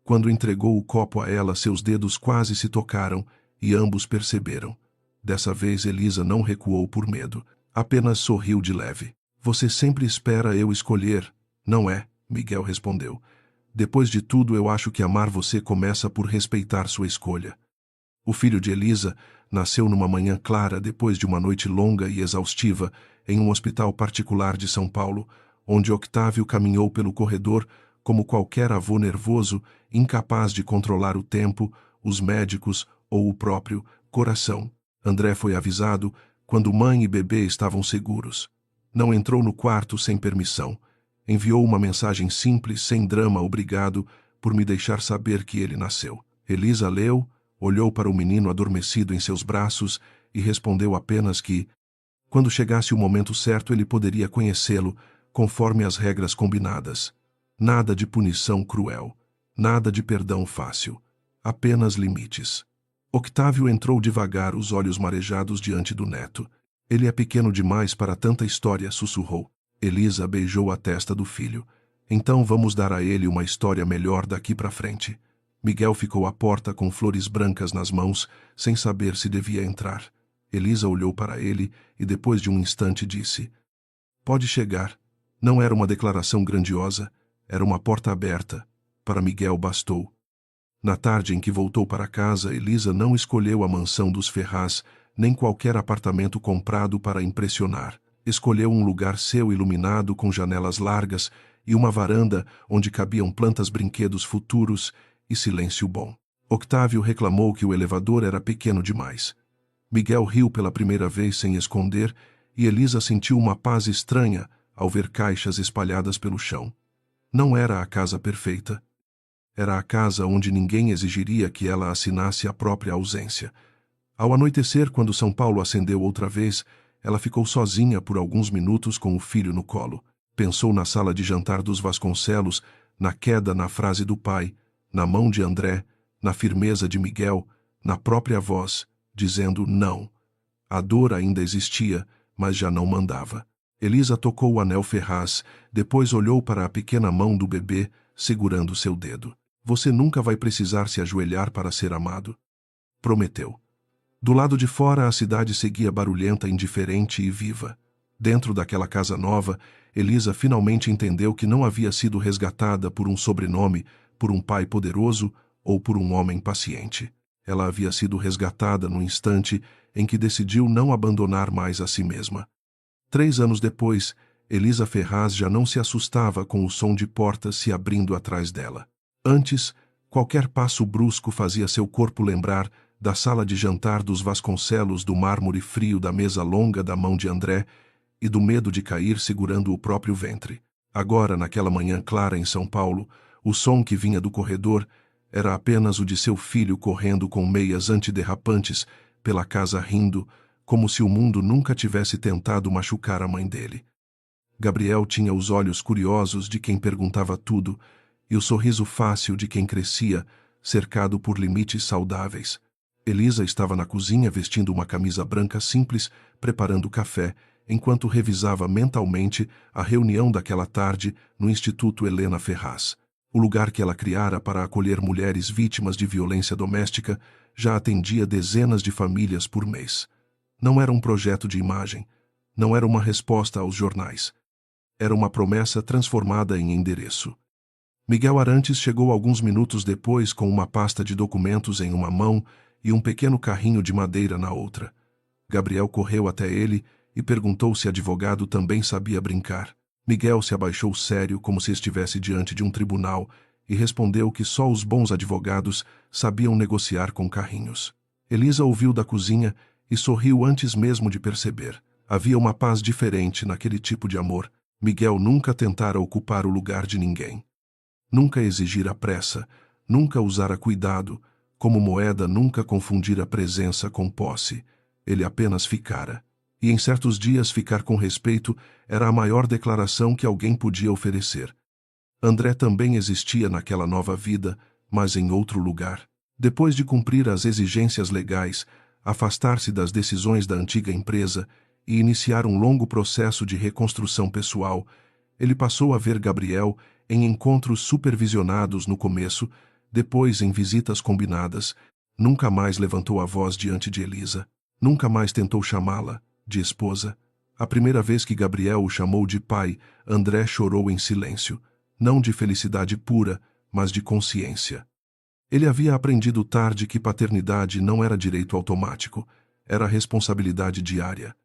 S3: Quando entregou o copo a ela, seus dedos quase se tocaram e ambos perceberam. Dessa vez Elisa não recuou por medo, apenas sorriu de leve. "Você sempre espera eu escolher, não é?" Miguel respondeu. "Depois de tudo, eu acho que amar você começa por respeitar sua escolha." O filho de Elisa nasceu numa manhã clara depois de uma noite longa e exaustiva em um hospital particular de São Paulo, onde Octávio caminhou pelo corredor como qualquer avô nervoso, incapaz de controlar o tempo, os médicos ou o próprio coração. André foi avisado quando mãe e bebê estavam seguros. Não entrou no quarto sem permissão. Enviou uma mensagem simples, sem drama: "Obrigado por me deixar saber que ele nasceu." Elisa leu, olhou para o menino adormecido em seus braços e respondeu apenas que, quando chegasse o momento certo, ele poderia conhecê-lo, conforme as regras combinadas. Nada de punição cruel, nada de perdão fácil, apenas limites. Octávio entrou devagar, os olhos marejados diante do neto. "Ele é pequeno demais para tanta história", sussurrou. Elisa beijou a testa do filho. "Então vamos dar a ele uma história melhor daqui para frente." Miguel ficou à porta com flores brancas nas mãos, sem saber se devia entrar. Elisa olhou para ele e, depois de um instante, disse: "Pode chegar." Não era uma declaração grandiosa, era uma porta aberta. Para Miguel bastou. Na tarde em que voltou para casa, Elisa não escolheu a mansão dos Ferraz, nem qualquer apartamento comprado para impressionar. Escolheu um lugar seu, iluminado, com janelas largas e uma varanda onde cabiam plantas, brinquedos futuros e silêncio bom. Octávio reclamou que o elevador era pequeno demais. Miguel riu pela primeira vez sem esconder e Elisa sentiu uma paz estranha ao ver caixas espalhadas pelo chão. Não era a casa perfeita. Era a casa onde ninguém exigiria que ela assinasse a própria ausência. Ao anoitecer, quando São Paulo acendeu outra vez, ela ficou sozinha por alguns minutos com o filho no colo. Pensou na sala de jantar dos Vasconcelos, na queda na frase do pai, na mão de André, na firmeza de Miguel, na própria voz, dizendo não. A dor ainda existia, mas já não mandava. Elisa tocou o anel Ferraz, depois olhou para a pequena mão do bebê, segurando seu dedo. "Você nunca vai precisar se ajoelhar para ser amado," prometeu. Do lado de fora, a cidade seguia barulhenta, indiferente e viva. Dentro daquela casa nova, Elisa finalmente entendeu que não havia sido resgatada por um sobrenome, por um pai poderoso ou por um homem paciente. Ela havia sido resgatada no instante em que decidiu não abandonar mais a si mesma. 3 anos depois, Elisa Ferraz já não se assustava com o som de portas se abrindo atrás dela. Antes, qualquer passo brusco fazia seu corpo lembrar da sala de jantar dos Vasconcelos, do mármore frio da mesa longa da mão de André e do medo de cair segurando o próprio ventre. Agora, naquela manhã clara em São Paulo, o som que vinha do corredor Era apenas o de seu filho correndo com meias antiderrapantes pela casa rindo, como se o mundo nunca tivesse tentado machucar a mãe dele. Gabriel tinha os olhos curiosos de quem perguntava tudo e o sorriso fácil de quem crescia, cercado por limites saudáveis. Elisa estava na cozinha vestindo uma camisa branca simples, preparando café, enquanto revisava mentalmente a reunião daquela tarde no Instituto Helena Ferraz. O lugar que ela criara para acolher mulheres vítimas de violência doméstica já atendia dezenas de famílias por mês. Não era um projeto de imagem, não era uma resposta aos jornais. Era uma promessa transformada em endereço. Miguel Arantes chegou alguns minutos depois com uma pasta de documentos em uma mão e um pequeno carrinho de madeira na outra. Gabriel correu até ele e perguntou se advogado também sabia brincar. Miguel se abaixou sério como se estivesse diante de um tribunal e respondeu que só os bons advogados sabiam negociar com carrinhos. Elisa ouviu da cozinha e sorriu antes mesmo de perceber. Havia uma paz diferente naquele tipo de amor. Miguel nunca tentara ocupar o lugar de ninguém. Nunca exigir pressa, nunca usar cuidado, como moeda nunca confundir a presença com posse. Ele apenas ficara. E em certos dias ficar com respeito era a maior declaração que alguém podia oferecer. André também existia naquela nova vida, mas em outro lugar. Depois de cumprir as exigências legais, afastar-se das decisões da antiga empresa e iniciar um longo processo de reconstrução pessoal, ele passou a ver Gabriel em encontros supervisionados no começo, depois em visitas combinadas. Nunca mais levantou a voz diante de Elisa. Nunca mais tentou chamá-la de esposa. A primeira vez que Gabriel o chamou de pai, André chorou em silêncio, não de felicidade pura, mas de consciência. Ele havia aprendido tarde que paternidade não era direito automático, era responsabilidade diária.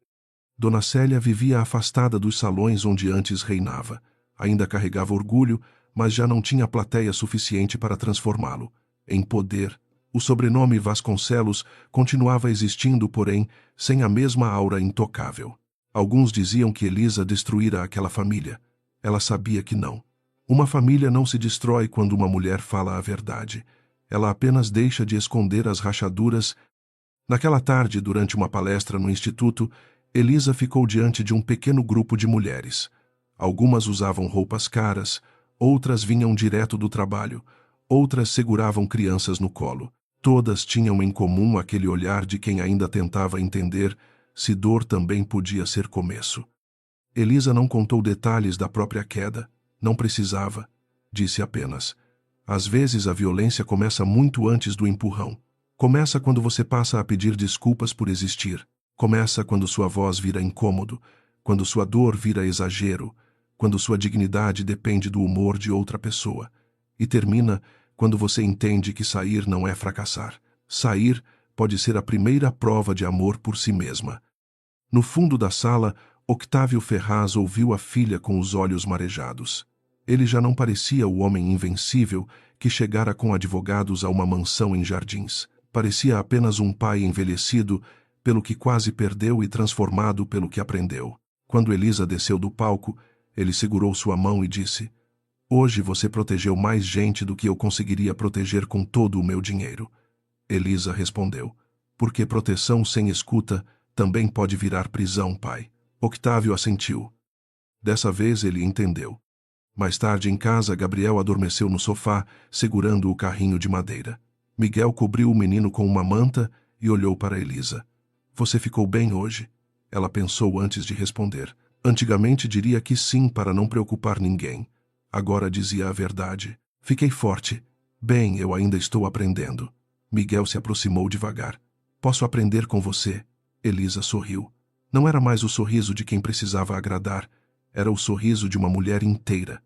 S3: Dona Célia vivia afastada dos salões onde antes reinava. Ainda carregava orgulho, mas já não tinha plateia suficiente para transformá-lo em poder. O sobrenome Vasconcelos continuava existindo, porém, sem a mesma aura intocável. Alguns diziam que Elisa destruíra aquela família. Ela sabia que não. Uma família não se destrói quando uma mulher fala a verdade. Ela apenas deixa de esconder as rachaduras. Naquela tarde, durante uma palestra no instituto, Elisa ficou diante de um pequeno grupo de mulheres. Algumas usavam roupas caras, outras vinham direto do trabalho, outras seguravam crianças no colo. Todas tinham em comum aquele olhar de quem ainda tentava entender se dor também podia ser começo. Elisa não contou detalhes da própria queda. Não precisava. Disse apenas: às vezes a violência começa muito antes do empurrão. Começa quando você passa a pedir desculpas por existir. Começa quando sua voz vira incômodo, quando sua dor vira exagero, quando sua dignidade depende do humor de outra pessoa. E termina quando você entende que sair não é fracassar. Sair pode ser a primeira prova de amor por si mesma. No fundo da sala, Octávio Ferraz ouviu a filha com os olhos marejados. Ele já não parecia o homem invencível que chegara com advogados a uma mansão em Jardins. Parecia apenas um pai envelhecido pelo que quase perdeu e transformado pelo que aprendeu. Quando Elisa desceu do palco, ele segurou sua mão e disse: hoje você protegeu mais gente do que eu conseguiria proteger com todo o meu dinheiro. Elisa respondeu: porque proteção sem escuta também pode virar prisão, pai. Octávio assentiu. Dessa vez ele entendeu. Mais tarde em casa, Gabriel adormeceu no sofá, segurando o carrinho de madeira. Miguel cobriu o menino com uma manta e olhou para Elisa. Você ficou bem hoje? Ela pensou antes de responder. Antigamente diria que sim para não preocupar ninguém. Agora dizia a verdade. Fiquei forte. Bem, eu ainda estou aprendendo. Miguel se aproximou devagar. Posso aprender com você? Elisa sorriu. Não era mais o sorriso de quem precisava agradar. Era o sorriso de uma mulher inteira.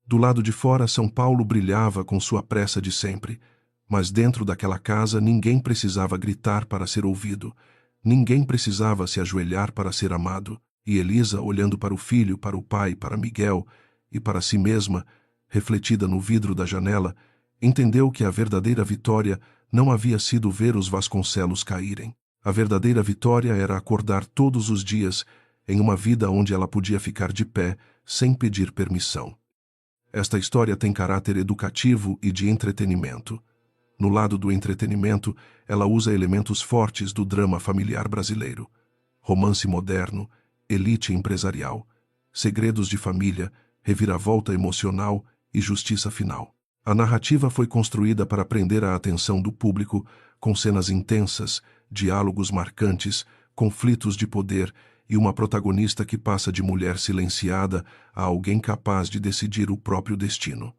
S3: Do lado de fora, São Paulo brilhava com sua pressa de sempre. Mas dentro daquela casa, ninguém precisava gritar para ser ouvido. Ninguém precisava se ajoelhar para ser amado. E Elisa, olhando para o filho, para o pai, para Miguel e para si mesma, refletida no vidro da janela, entendeu que a verdadeira vitória não havia sido ver os Vasconcelos caírem. A verdadeira vitória era acordar todos os dias em uma vida onde ela podia ficar de pé sem pedir permissão. Esta história tem caráter educativo e de entretenimento. No lado do entretenimento, ela usa elementos fortes do drama familiar brasileiro. Romance moderno, elite empresarial, segredos de família, reviravolta emocional e justiça final. A narrativa foi construída para prender a atenção do público, com cenas intensas, diálogos marcantes, conflitos de poder e uma protagonista que passa de mulher silenciada a alguém capaz de decidir o próprio destino.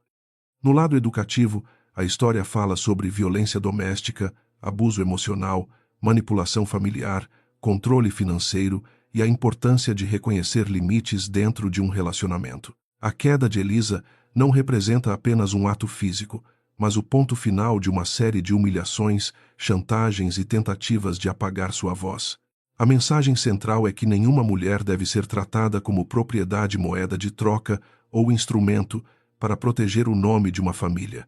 S3: No lado educativo, a história fala sobre violência doméstica, abuso emocional, manipulação familiar, controle financeiro e a importância de reconhecer limites dentro de um relacionamento. A queda de Elisa não representa apenas um ato físico, mas o ponto final de uma série de humilhações, chantagens e tentativas de apagar sua voz. A mensagem central é que nenhuma mulher deve ser tratada como propriedade, moeda de troca ou instrumento para proteger o nome de uma família.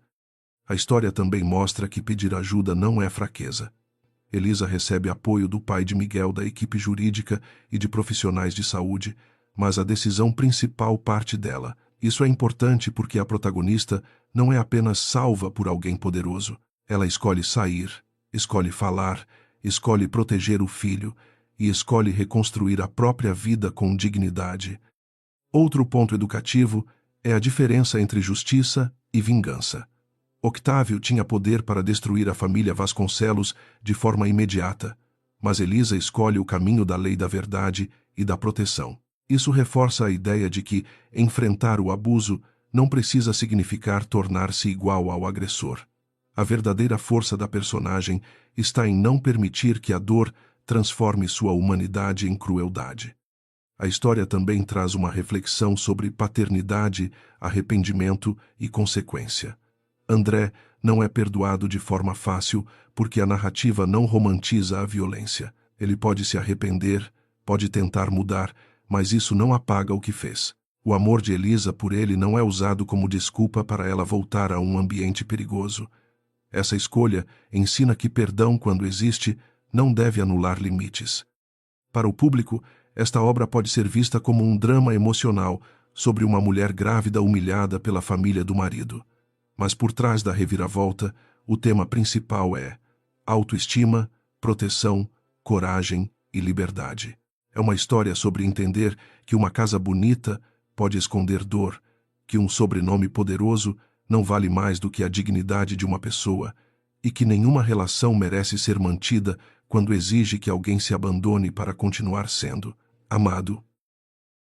S3: A história também mostra que pedir ajuda não é fraqueza. Elisa recebe apoio do pai de Miguel, da equipe jurídica e de profissionais de saúde, mas a decisão principal parte dela. Isso é importante porque a protagonista não é apenas salva por alguém poderoso. Ela escolhe sair, escolhe falar, escolhe proteger o filho e escolhe reconstruir a própria vida com dignidade. Outro ponto educativo é a diferença entre justiça e vingança. Octávio tinha poder para destruir a família Vasconcelos de forma imediata, mas Elisa escolhe o caminho da lei da verdade e da proteção. Isso reforça a ideia de que enfrentar o abuso não precisa significar tornar-se igual ao agressor. A verdadeira força da personagem está em não permitir que a dor transforme sua humanidade em crueldade. A história também traz uma reflexão sobre paternidade, arrependimento e consequência. André não é perdoado de forma fácil porque a narrativa não romantiza a violência. Ele pode se arrepender, pode tentar mudar, mas isso não apaga o que fez. O amor de Elisa por ele não é usado como desculpa para ela voltar a um ambiente perigoso. Essa escolha ensina que perdão, quando existe, não deve anular limites. Para o público, esta obra pode ser vista como um drama emocional sobre uma mulher grávida humilhada pela família do marido. Mas por trás da reviravolta, o tema principal é autoestima, proteção, coragem e liberdade. É uma história sobre entender que uma casa bonita pode esconder dor, que um sobrenome poderoso não vale mais do que a dignidade de uma pessoa e que nenhuma relação merece ser mantida quando exige que alguém se abandone para continuar sendo amado.